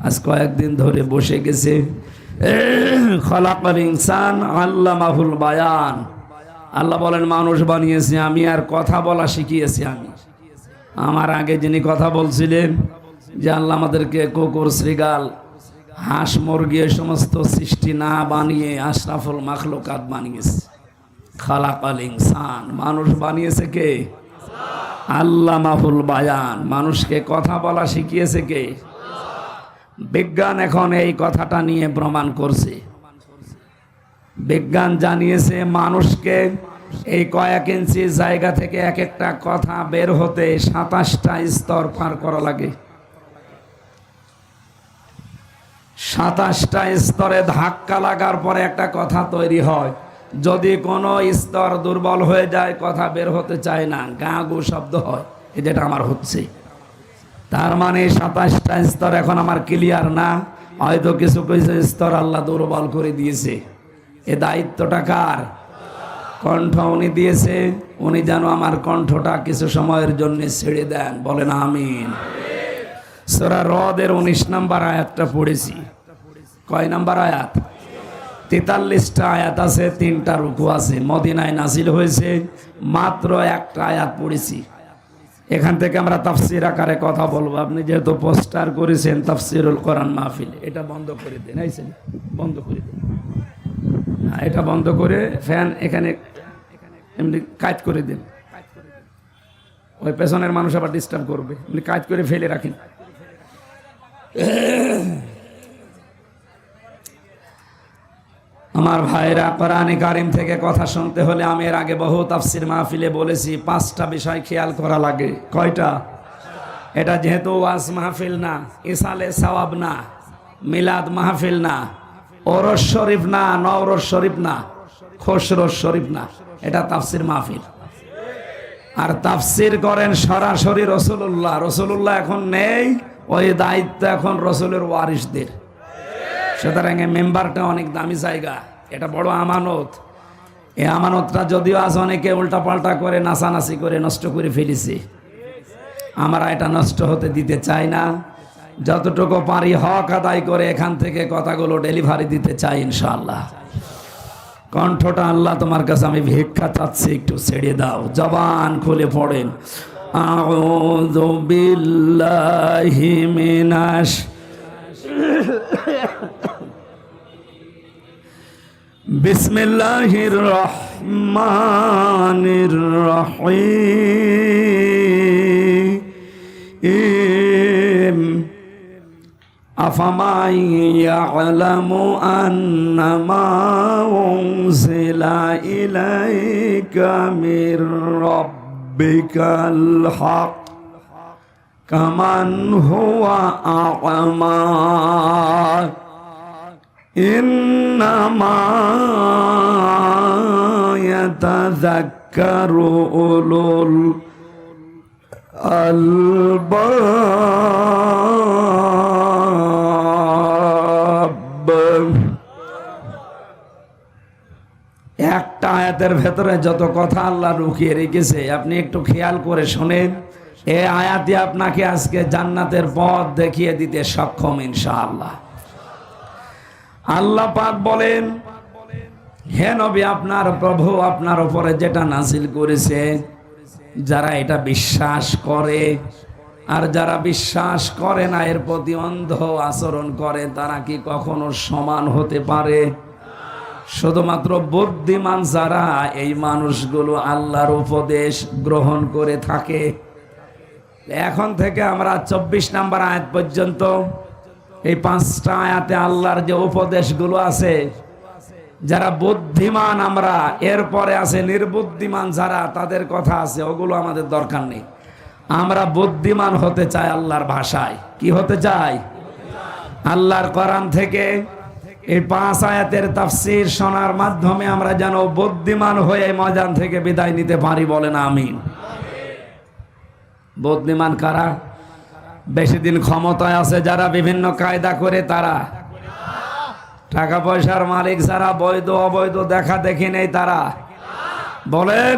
আজ কয়েকদিন ধরে বসে গেছে। খলাকাল ইনসান আল্লামাহুল বায়ান। আল্লাহ বলেন মানুষ বানিয়েছি আমি, আর কথা বলা শিখিয়েছি আমি। আমার আগে যিনি কথা বলছিলেন যে আল্লাহ আমাদেরকে কুকুর, শৃগাল, হাঁস, মুরগি এই সমস্ত সৃষ্টি না বানিয়ে আশরাফুল মাখলুকাত বানিয়েছে। খালাকাল ইনসান, মানুষ বানিয়েছে কে? আল্লামাহুল বায়ান, মানুষকে কথা বলা শিখিয়েছে কে? বিজ্ঞান এখন এই কথাটা নিয়ে প্রমাণ করছে। বিজ্ঞান জানিয়েছে মানুষকে এই কয়েক ইঞ্চি জায়গা থেকে এক একটা কথা বের হতে 27টা স্তর পার করা লাগে। 27টা স্তরে ধাক্কা লাগার পরে একটা কথা তৈরি হয়। যদি কোনো স্তর দুর্বল হয়ে যায়, কথা বের হতে চায় না, গা গু শব্দ হয়, এই যেটা আমার হচ্ছে। তার মানে 27টা স্তর এখন আমার ক্লিয়ার না, হয়তো কিছু কিছু স্তর আল্লাহ দুর্বল করে দিয়েছে। এ দায়িত্বটা কার? কণ্ঠ উনি দিয়েছে, উনি যেন আমার কণ্ঠটা কিছু সময়ের জন্য ছেড়ে দেন, বলেন আমিন। সূরা রদের 19 নম্বর আয়াতটা পড়েছি। কয় নম্বর আয়াত? 43টা আয়াত আছে, 3টা রুকু আছে। মদিনায় নাজিল হয়েছে, মাত্র একটা আয়াত পড়েছি। এখান থেকে আমরা তাফসীর আকারে কথা বলবো। আপনি যেহেতু পোস্টার করেছেন তাফসীরুল কোরআন মাহফিল, এটা বন্ধ করে দেন। এই বন্ধ করে দেন, এটা বন্ধ করে ফ্যান এখানে এমনি কাজ করে দেন। ওই পেছনের মানুষ আবার ডিস্টার্ব করবে, আপনি কাজ করে ফেলে রাখেন। আমার ভাইরা, কোরআনে কারিম থেকে কথা শুনতে হলে আমি এর আগে বহু তাফসির মাহফিলে বলেছি 5টা বিষয় খেয়াল করা লাগে। কয়টা? এটা যেহেতু ওয়াজ মাহফিল না, ইসালে সওয়াব না, মিলাদ মাহফিল না, ওরস শরীফ না, নওরস শরীফ না, খসরস শরীফ না, এটা তাফসির মাহফিল। আর তাফসির করেন সরাসরি রসুল্লাহ। রসুল্লাহ এখন নেই, ওই দায়িত্ব এখন রসুলের ওয়ারিসদের। সুতরাং এই মেম্বারটা অনেক দামি জায়গা, এটা বড় আমানত। এই আমানতটা যদিও আজ অনেকে উল্টা পাল্টা করে নাচানাচি করে নষ্ট করে ফেলেছে, আমরা এটা নষ্ট হতে দিতে চাই না। যতটুকু পারি হক আদায় করে এখান থেকে কথাগুলো ডেলিভারি দিতে চাই ইনশাআল্লাহ। কণ্ঠটা আল্লাহ তোমার কাছে আমি ভিক্ষা চাচ্ছি, একটু ছেড়ে দাও, জবান খুলে পড়েন। আউযু বিল্লাহি মিনাশ বিসমিল্লাহির রহমানির রহিম। আফামান ইয়ালামু আন্নামা উনজিলা ইলাইকা মির রাব্বিকাল হক কামান হুয়া আ'মা ইন্নামা ইয়াতাযাক্কারু উলুল আলবাব। একটা আয়াতের ভেতরে যত কথা আল্লাহ লুকিয়ে রেখেছে আপনি একটু খেয়াল করে শোনেন। এই আয়াতে আপনাকে আজকে জান্নাতের পথ দেখিয়ে দিতে সক্ষম ইনশাআল্লাহ। আল্লাহ পাক বলেন, হে নবী, আপনার প্রভু আপনার উপরে যেটা নাযিল করেছে, যারা এটা বিশ্বাস করে আর যারা বিশ্বাস করে না, এর প্রতি অন্ধ আচরণ করে, তারা কি কখনো সমান হতে পারে? শুধুমাত্র বুদ্ধিমান যারা, এই মানুষগুলো আল্লাহর উপদেশ গ্রহণ করে থাকে। এখন থেকে আমরা 24 নম্বর আয়াত পর্যন্ত এই 5টা আয়াতে আল্লাহর যে উপদেশগুলো আছে, যারা বুদ্ধিমান আমরা, এরপরে আছে নির্বুদ্ধিমান যারা, তাদের কথা আছে, ওগুলো আমাদের দরকার নেই। আমরা বুদ্ধিমান হতে চাই আল্লাহর ভাষায়। কি হতে চাই? আল্লাহর কোরআন থেকে এই 5 আয়াতের তাফসীর শোনার মাধ্যমে আমরা যেন বুদ্ধিমান হয়ে ময়দান থেকে বিদায় নিতে পারি। বলেন আমিন। বুদ্ধিমান কারা? বেশি দিন ক্ষমতায় আছে যারা, বিভিন্ন কায়দা করে তারা, টাকা পয়সার মালিক যারা, বৈধ অবৈধ দেখা দেখি নেই তারা। বলেন,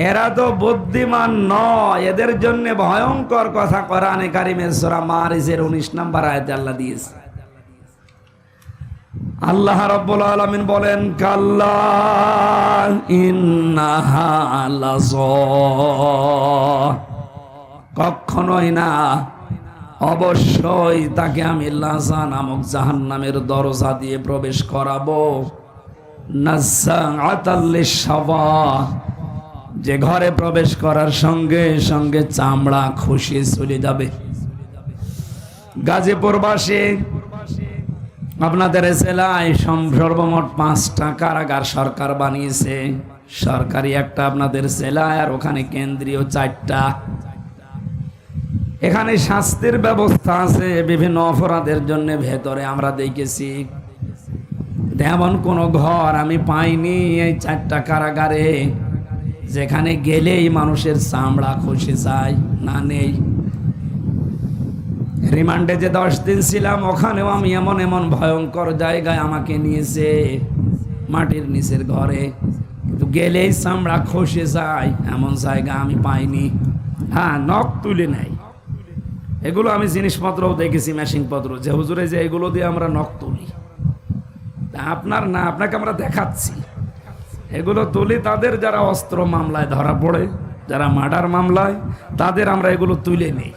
এরা তো বুদ্ধিমান নয়। এদের জন্য ভয়ঙ্কর কথা কোরআনে কারিমের সূরা মারিজের 19 নম্বর আয়াতে আল্লাহ দিয়েছে। আল্লাহ রাব্বুল আলামিন বলেন, কাল্লা ইন্নাহা লাযা, কখনোই না, অবশ্যই তাকে আমি লাযা নামক জাহান্নামের দরজা দিয়ে প্রবেশ করাবো। নাযাআতাল লিশাওয়া, যে ঘরে প্রবেশ করার সঙ্গে সঙ্গে চামড়া খসে চলে যাবে। গাজীপুরবাসী, আপনাদের জেলায় সর্বমোট 5টা কারাগার সরকার বানিয়েছে। সরকারি একটা আপনাদের জেলায়, আর ওখানে কেন্দ্রীয় 4টা। এখানে শাস্তির ব্যবস্থা আছে বিভিন্ন অপরাধের জন্য। ভেতরে আমরা দেখেছি তেমন কোনো ঘর আমি পাইনি এই 4টা কারাগারে যেখানে গেলেই মানুষের চামড়া খসে যায়, না নেই। রিমান্ডে যে 10 দিন ছিলাম, ওখানেও আমি এমন এমন ভয়ঙ্কর জায়গায় আমাকে নিয়েছে, মাটির নিচের ঘরে, কিন্তু গেলেই চামড়া খসে যায় এমন জায়গা আমি পাইনি। হ্যাঁ, নখ তুলে নেয়, এগুলো আমি জিনিসপত্রও দেখেছি, মেশিনপত্র, যে হুজুরে যে এগুলো দিয়ে আমরা নখ তুলি। আপনার না, আপনাকে আমরা দেখাচ্ছি। এগুলো তুলি তাদের যারা অস্ত্র মামলায় ধরা পড়ে, যারা মার্ডার মামলায়, তাদের আমরা এগুলো তুলে নেই।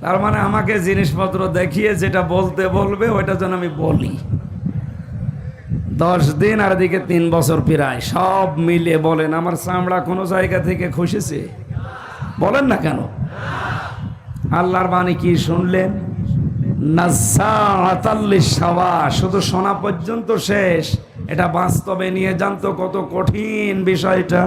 তার মানে আমাকে জিনিসপত্র দেখিয়ে যেটা বলতে বলবে ওইটা যেন আমি বলি। 10 দিন আর এদিকে 3 বছর প্রায়, সব মিলে বলেন আমার চামড়া কোনো জায়গা থেকে খসেছে? বলেন না কেন? আল্লাহর বাণী কি শুনলেন? নাজ্জাআতাল লিশ-শাওয়া, শুধু শোনা পর্যন্ত শেষ। এটা বাস্তবে নিয়ে যান তো কত কঠিন বিষয়টা।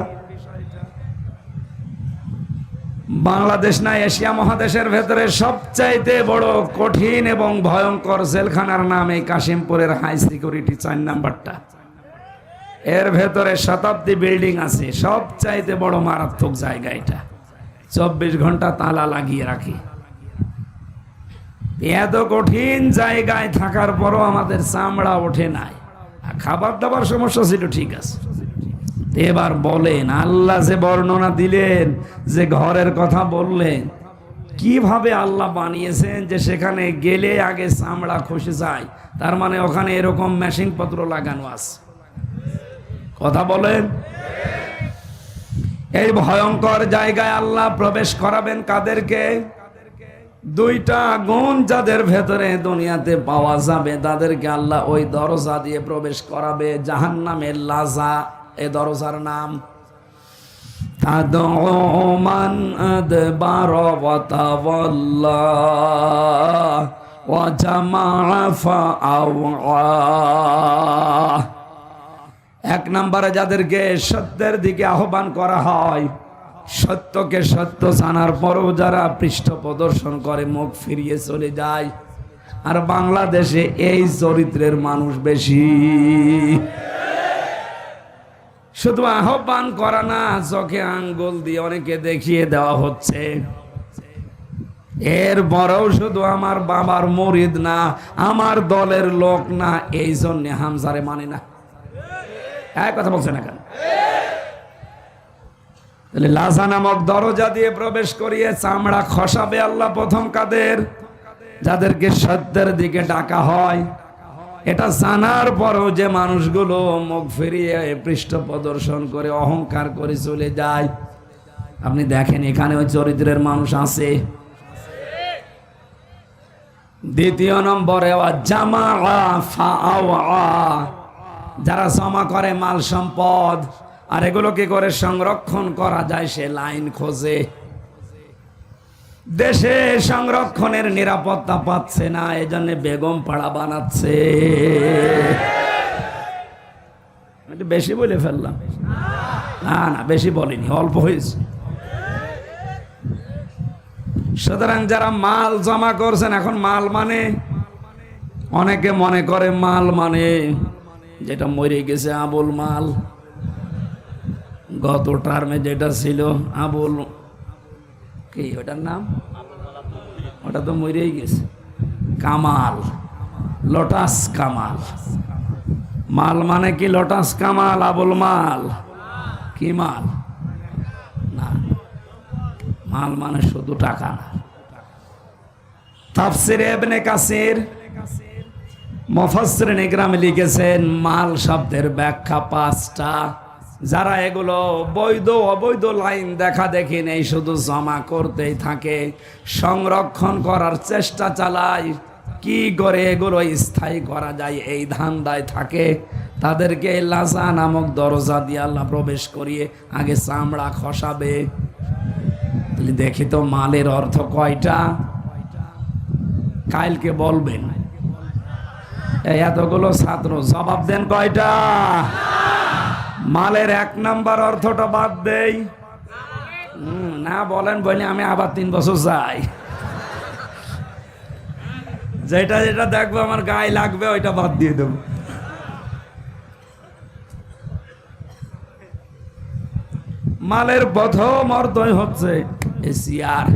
বাংলাদেশ না এশিয়া মহাদেশের ভেতরে সবচাইতে বড় কঠিন এবং ভয়ঙ্কর জেলখানার নাম এই কাশিমপুরের হাই সিকিউরিটি 4 নাম্বারটা। এর ভেতরে শতাব্দী বিল্ডিং আছে, সবচাইতে বড় মারাত্মক জায়গা এটা। 24 ঘন্টা তালা লাগিয়ে রাখি। এত কঠিন জায়গায় থাকার পরও আমাদের চামড়া ওঠে নাই। খাবার দাবার সমস্যা ছিল, ঠিক আছে। এবার বলেন, আল্লাহ যে বর্ণনা দিলেন, যে ঘরের কথা বললেন, কিভাবে আল্লাহ বানিয়েছেন যে সেখানে গেলে আগে চামড়া খসে যায়? তার মানে ওখানে এরকম মেশিন পত্র লাগানো আছে। কথা বলেন। এই ভয়ঙ্কর জায়গায় আল্লাহ প্রবেশ করাবেন কাদেরকে? 2টা গুণ যাদের ভেতরে দুনিয়াতে পাওয়া যাবে তাদেরকে আল্লাহ ওই দরজা দিয়ে প্রবেশ করাবে। জাহান্নামের লাজা, এ দরজার নাম তাদউ মান আদবার ওয়া তাওয়াল্লা ওয়া জামাআ ফাআওয়া। 1 নম্বরে যাদেরকে সত্যের দিকে আহ্বান করা হয়, সত্যকে সত্য জানার পরও যারা পৃষ্ঠ প্রদর্শন করে, মুখ ফিরিয়ে চলে যায়। আর বাংলাদেশে এই চরিত্রের মানুষ বেশি। শুধু আহ্বান করা না, চোখে আঙ্গুল দিয়ে অনেকে দেখিয়ে দেওয়া হচ্ছে। এর বড়ও শুধু আমার বাবার মুরিদ না, আমার দলের লোক না, এই জন্য হামজারে মানে না। এক কথা বলছে না কেন? লাজা নামক দরজা দিয়ে প্রবেশ করিয়ে চামড়া খসাবে আল্লাহ প্রথম কাদের? যাদেরকে সত্যের দিকে ডাকা হয়। এটা জানার পরও যে মানুষগুলো মুখ ফিরিয়ে পৃষ্ঠ প্রদর্শন করে অহংকার করে চলে যায়, আপনি দেখেন এখানে ওই চরিত্রের মানুষ আছে। 2 নম্বরে জামাআ ফাআওয়া, যারা জমা করে মাল সম্পদ আর এগুলো কি করে সংরক্ষণ করা যায় সে লাইন খোঁজে। দেশে সংরক্ষণের নিরাপত্তা পাচ্ছে না, এজন্য বেগম পাড়া বানাচ্ছে। বেশি বলে ফেললাম? না না, বেশি বলিনি, অল্প হয়েছে। সুতরাং যারা মাল জমা করছেন, এখন মাল মানে অনেকে মনে করে মাল মানে যেটা মরে গেছে আবুল মাল, গত টার্মে যেটা ছিল আবুল কি ওটার নাম, ওটা তো মরেই গেছে। কামাল, লোটাস কামাল। মাল মানে কি লোটাস কামাল, আবুল মাল? কি মাল? না, মাল মানে শুধু টাকা না। তাফসিরে ইবনে কাসির মুফাসসিরিন ইকরাম লিখেছেন মাল শব্দের ব্যাখ্যা 5টা। যারা এগুলো বৈধ অবৈধ লাইন দেখা দেখি নেই, শুধু জমা করতেই থাকে, সংরক্ষণ করার চেষ্টা চালায়, কি করে এগুলো স্থায়ী করা যায় এই ধান্দায় থাকে, তাদেরকে লাজা নামক দরজা দিয়ে আল্লাহ প্রবেশ করিয়ে আগে চামড়া খসাবে। দেখি তো মালের অর্থ কয়টা? কালকে বলবেন। এতগুলো ছাত্র জবাব দেন কয়টা? মালের 1 নম্বর অর্থটা বাদ দেই না, বলেন বলে আমি আবার 3 বছর যাই। যেটা যেটা দেখবো আমার গায়ে লাগবে ওইটা বাদ দিয়ে দেব। মালের প্রথম অর্থই হচ্ছে চেয়ার।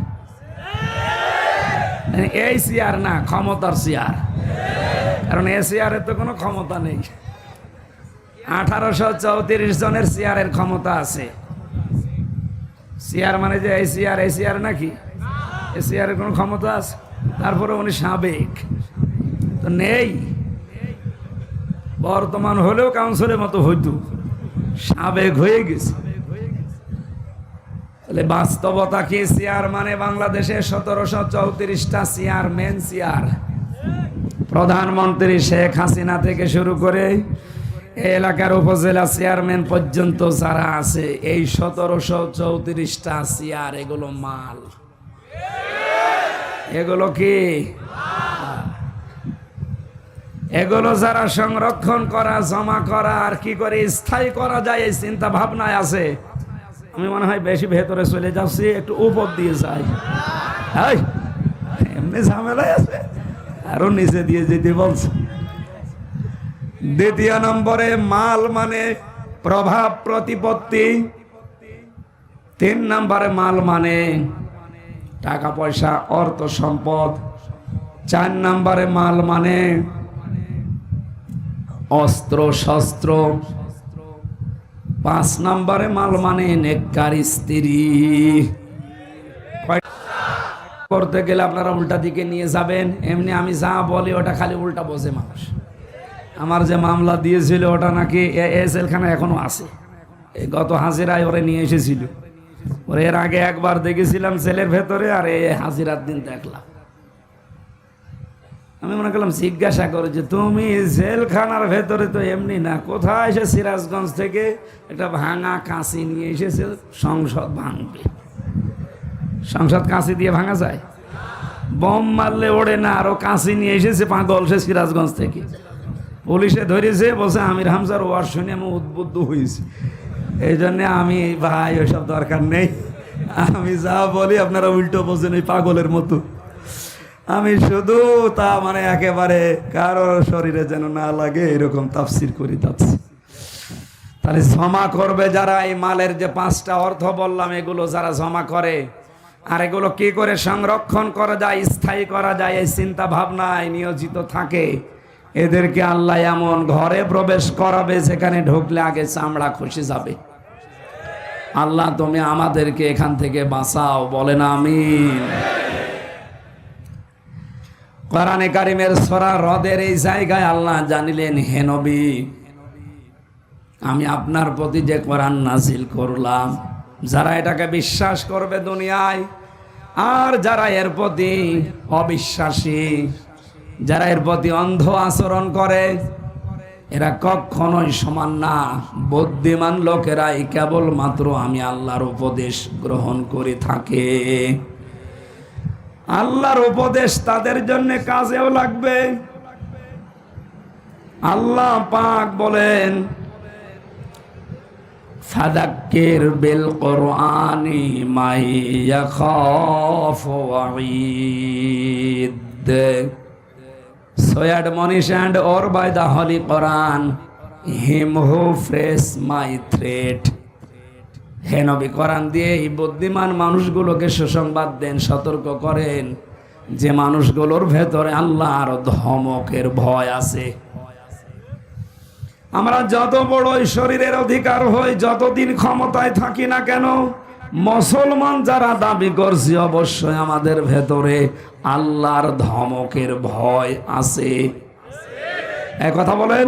এই চেয়ার না, ক্ষমতার চেয়ার। কারণ এই চেয়ারের তো কোনো ক্ষমতা নেই। 1834 জনের চেয়ারের ক্ষমতা আছে। চেয়ার মানে যে এই চেয়ার নাকি? এই চেয়ারের কোনো ক্ষমতা আছে? তারপরে উনি সাবেক তো নেই। বর্তমান হলেও কাউন্সিলের মতো হইতো, সাবেক হয়ে গেছে। তাহলে বাস্তবতা কি? চেয়ার মানে বাংলাদেশে 1734টা চেয়ার, মেন চেয়ার। প্রধানমন্ত্রী শেখ হাসিনা থেকে শুরু করে এই এলাকার উপজেলা চেয়ারম্যান পর্যন্ত যারা আছে, এই 1734টা চেয়ার, এগুলো মাল। এগুলো কি? এগুলো যারা সংরক্ষণ করা, জমা করা আর কি করে স্থায়ী করা যায় এই চিন্তা ভাবনায় আছে। আমি মনে হয় বেশি ভেতরে চলে যাচ্ছি, একটু উপর দিয়ে যাই। এমনি ঝামেলায় আছে, আরো নিচে দিয়ে যেতে বলছে। দ্বিতীয় নম্বরে মাল মানে প্রভাব প্রতিপত্তি। 3 নম্বরে মাল মানে টাকা পয়সা, অর্থ সম্পদ। 4 নম্বরে মাল মানে অস্ত্র শস্ত্র। 5 নম্বরে মাল মানে নেককার স্ত্রী। করতে গেলে আপনারা উল্টা দিকে নিয়ে যাবেন। এমনি আমি যা বলি ওটা খালি উল্টা বোঝে মানুষ। আমার যে মামলা দিয়েছিল ওটা নাকি জেলখানা এখনো আছে। এই গত হাজিরায় ওরে নিয়ে এসেছিল। ওরে এর আগে একবার দেখেছিলাম জেলের ভেতরে, আর এই হাজিরার দিন দেখলাম। আমি মনে করলাম জিজ্ঞাসা করে যে তুমি জেলখানার ভেতরে তো এমনি না, কোথায় এসে সিরাজগঞ্জ থেকে একটা ভাঙা কাঁচি নিয়ে এসেছে সংসদ ভাঙবে। সংসদ কাঁচি দিয়ে ভাঙা যায়? বম মারলে ওড়ে না, আরো কাঁচি নিয়ে এসেছে পাগল সে সিরাজগঞ্জ থেকে। পুলিশে ধরেছে, বলছে আমির হামজার ওয়ার্ড শুনে আমি উদ্বুদ্ধ হয়েছি, এই জন্য আমি ভাই ওইসব দরকার নেই, আমি যা বলি আপনারা উল্টো বোঝেন ওই পাগলের মতো। আমি শুধু তা মানে একেবারে কারো শরীরে যেন না লাগে এরকম তাফসির করি যাচ্ছি। তাহলে জমা করবে যারা, এই মালের যে 5টা অর্থ বললাম, এগুলো যারা জমা করে আর এগুলো কি করে সংরক্ষণ করা যায়, স্থায়ী করা যায়, এই চিন্তা ভাবনায় নিয়োজিত থাকে, এদেরকে আল্লাহ এমন ঘরে প্রবেশ করাবে যেখানে ঢুকলে আগে চামড়া খসে যাবে। আল্লাহ তুমি আমাদেরকে এখান থেকে বাঁচাও, বলেন আমিন। কোরআনে কারিমের সূরা রদের এই জায়গায় আল্লাহ জানিলেন, হে নবী, আমি আপনার প্রতি যে কোরআন নাজিল করলাম, যারা এটাকে বিশ্বাস করবে দুনিয়ায়, আর যারা এর প্রতি অবিশ্বাসী, যারা এর প্রতি অন্ধ আচরণ করে, এরা কখনোই সমান না। বুদ্ধিমান লোকেরাই কেবলমাত্র আমি আল্লাহর উপদেশ গ্রহণ করে থাকে। আল্লাহর উপদেশ তাদের জন্য কাজেও লাগবে। আল্লাহ পাক বলেন, ফাযাক্কির বিল কুরআনি মান ইয়াখাফু ওয়াঈদ। So admonish and or by the Holy Quran him who face my threat. হে নবী, কোরআন দিয়ে এই বুদ্ধিমান মানুষগুলোকে সুসংবাদ দেন, সতর্ক করেন যে মানুষগুলোর ভেতরে আল্লাহর ধমকের ভয় আছে। আমরা যত বড়ই শরীরের অধিকার হই, যতদিন ক্ষমতায় থাকি না কেন, মুসলমান যারা দাবি করছি, অবশ্যই আমাদের ভেতরে আল্লাহর ধমকের ভয় আছে। এই কথা বলেন।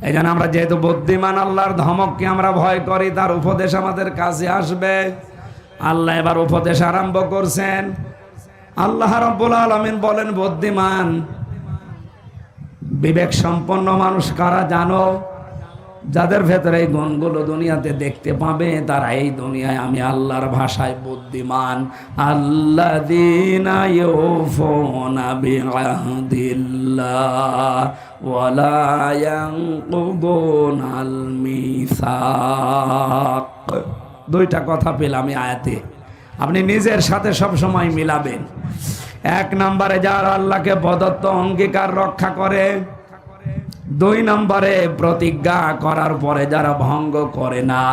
এই জন্য আমরা যেহেতু বুদ্ধিমান, আল্লাহর ধমককে আমরা ভয় করি, তার উপদেশ আমাদের কাছে আসবে। আল্লাহ এবার উপদেশ আরম্ভ করছেন। আল্লাহ রাব্বুল আলামিন বলেন, বুদ্ধিমান বিবেক সম্পন্ন মানুষ কারা জানো? যাদের ভেতরে এই গুণগুলো দুনিয়াতে দেখতে পাবে, তারা এই দুনিয়ায় আমি আল্লাহর ভাষায় বুদ্ধিমান। আল্লাযীনা ইউফুনা বিআহদিল্লাহ ওয়া লা ইয়ানকুদুনাল মিসাক। 2টা কথা পেলাম এই আয়াতে, আপনি নিজের সাথে সব সময় মিলাবেন। 1 নম্বরে যারা আল্লাহকে প্রদত্ত অঙ্গীকার রক্ষা করে, 2 নম্বরে প্রতিজ্ঞা করার পরে যারা ভঙ্গ করে না।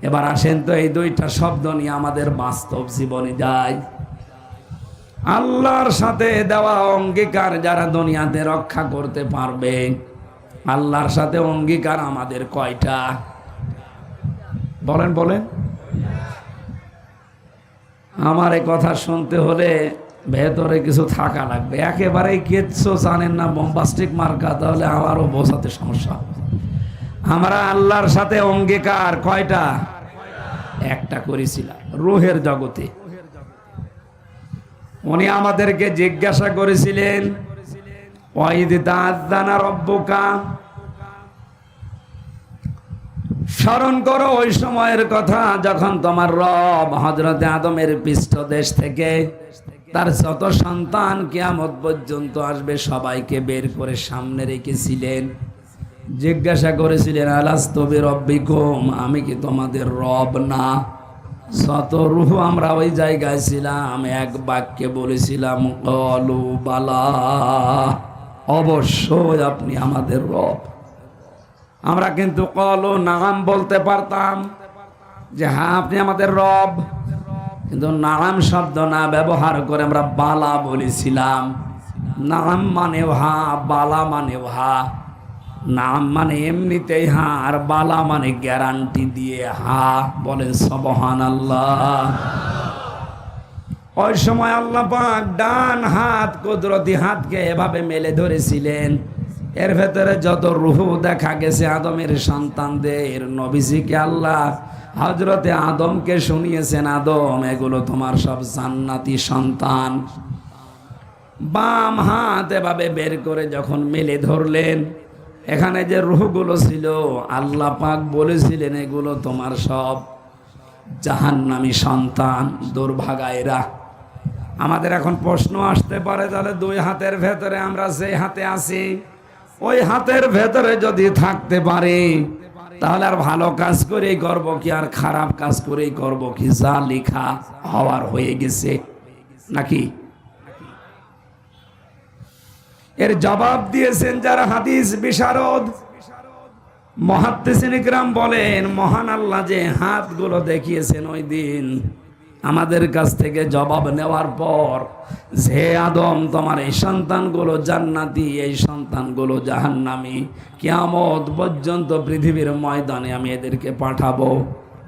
এবার আসেন তো এই 2টা শব্দ নিয়ে আমাদের বাস্তব জীবনে যায়। আল্লাহর সাথে দেওয়া অঙ্গীকার যারা দুনিয়াতে রক্ষা করতে পারবে, আল্লাহর সাথে অঙ্গীকার আমাদের কয়টা? বলেন বলেন। আমার এই কথা শুনতে হলে ভেতরে কিছু থাকা লাগবে। একেবারেই কিচ্ছু জানেন না, বোম্বাস্টিক মার্কা, তাহলে আমারও বোঝাতে সমস্যা। আমরা আল্লাহর সাথে অঙ্গীকার কয়টা? 1টা করেছিলাম রূহের জগতে। উনি আমাদেরকে জিজ্ঞাসা করেছিলেন, ওয়াইদ তাআযানা রাব্বুকা, স্মরণ করো ওই সময়ের কথা যখন তোমার রব হযরতে আদমের পৃষ্ঠদেশ থেকে তার যত সন্তান কিয়ামত পর্যন্ত আসবে সবাইকে বের করে সামনে রেখেছিলেন। জিজ্ঞাসা করেছিলেন, আলাস্তু বিরব্বিকুম, আমি কি তোমাদের রব না? শত রূহ আমরা ওই জায়গায় ছিলাম, এক বাক্যে বলেছিলাম, ক্বালু বালা, অবশ্যই আপনি আমাদের রব। আমরা কিন্তু ক্বালু নাম বলতে পারতাম যে হ্যাঁ আপনি আমাদের রব, কিন্তু নাম শব্দ না ব্যবহার করে আমরা বালা বলেছিলাম। নাম মানে হা, বালা মানে হা। নাম মানে এমনিতেই হা, আর বালা মানে গ্যারান্টি দিয়ে হা। বলেন সুবহানাল্লাহ। ওই সময় আল্লাহ পাক ডান হাত, কুদরতি হাতকে এভাবে মেলে ধরেছিলেন। এর ভেতরে যত রূহ দেখা গেছে আদমের সন্তানদের, নবীজিকে আল্লাহ হযরতে আদমকে শুনিয়েছেন, আদম এগুলো তোমার সব জান্নাতি সন্তান। বাম হাত এভাবে বের করে যখন মেলে ধরলেন, এখানে যে রূহগুলো ছিল আল্লাহ পাক বলেছিলেন এগুলো তোমার সব জাহান্নামী সন্তান, দুর্ভাগায়েরা। আমাদের এখন প্রশ্ন আসতে পারে, তাহলে দুই হাতের ভেতরে আমরা যে হাতে আছি, ওই হাতের ভেতরে যদি থাকতে পারে তাহলে আর ভালো কাজ করেই করব কি, আর খারাপ কাজ করেই করব কি? যা লেখা হওয়ার হয়ে গেছে নাকি? এর জবাব দিয়েছেন যারা হাদিস বিশারদ, মুহাদ্দিসিন ইকরাম বলেন, মহান আল্লাহ যে হাতগুলো দেখিয়েছেন ওই দিন আমাদের কাছ থেকে জবাব নেওয়ার পর, যে আদম তোমার এই সন্তানগুলো জান্নাতি, এই সন্তানগুলো জাহান্নামী, কিয়ামত পর্যন্ত পৃথিবীর ময়দানে আমি এদেরকে পাঠাবো,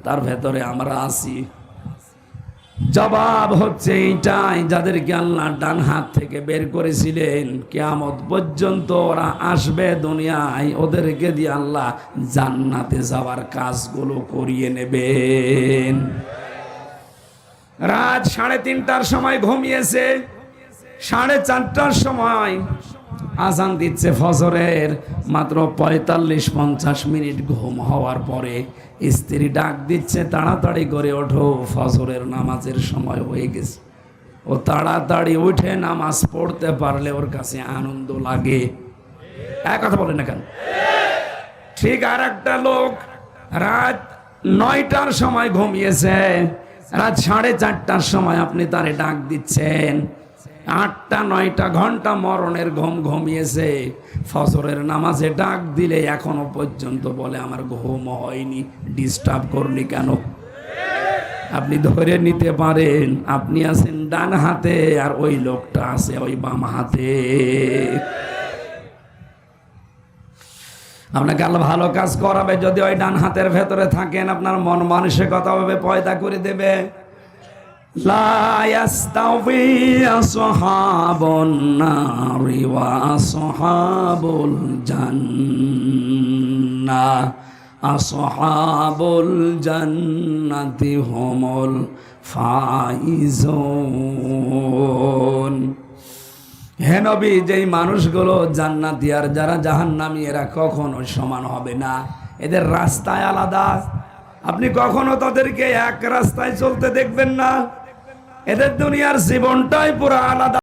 তার ভেতরে আমরা আছি। জবাব হচ্ছে এইটাই, যাদেরকে আল্লাহ ডান হাত থেকে বের করেছিলেন কিয়ামত পর্যন্ত ওরা আসবে দুনিয়ায়, ওদেরকে দিয়ে আল্লাহ জান্নাতে যাওয়ার কাজগুলো করিয়ে নেবেন। রাত 3:30টার সময় ঘুমিয়েছে, 4:30টার সময় আজান দিচ্ছে ফজরের, মাত্র 45-50 মিনিট ঘুম হওয়ার পরে স্ত্রী ডাক দিচ্ছে, তাড়াতাড়ি করে ওঠো, ফজরের নামাজের সময় হয়ে গেছে। ও তাড়াতাড়ি উঠে নামাজ পড়তে পারলে ওর কাছে আনন্দ লাগে। এক কথা বলেন না কেন? ঠিক আর একটা লোক রাত 9টার সময় ঘুমিয়েছে, রাত 4:30টার সময় আপনি তারে ডাক দিচ্ছেন, 8-9 ঘন্টা মরণের ঘুম ঘুমিয়েছে, ফজরের নামাজে ডাক দিলে এখনো পর্যন্ত বলে আমার ঘুম হয়নি, ডিস্টার্ব করলি কেন? আপনি ধরে নিতে পারেন আপনি আছেন ডান হাতে আর ওই লোকটা আছে ওই বাম হাতে। আপনাকে আল্লাহ ভালো কাজ করাবে যদি ওই ডান হাতের ভেতরে থাকেন, আপনার মন মানসিকতা ভাবে পয়দা করে দেবে। লা ইয়াস্তাউই আসহাবুন নারি ওয়া আসহাবুল জান্নাহ, আসহাবুল জান্নাতি হুমুল ফাইজুন। হে নবী, যেই মানুষগুলো জান্নাতি আর যারা জাহান্নামী এরা কখনো সমান হবে না, এদের রাস্তায় আলাদা। আপনি কখনো তাদেরকে এক রাস্তায় চলতে দেখবেন না, এদের দুনিয়ার জীবনটাই পুরো আলাদা।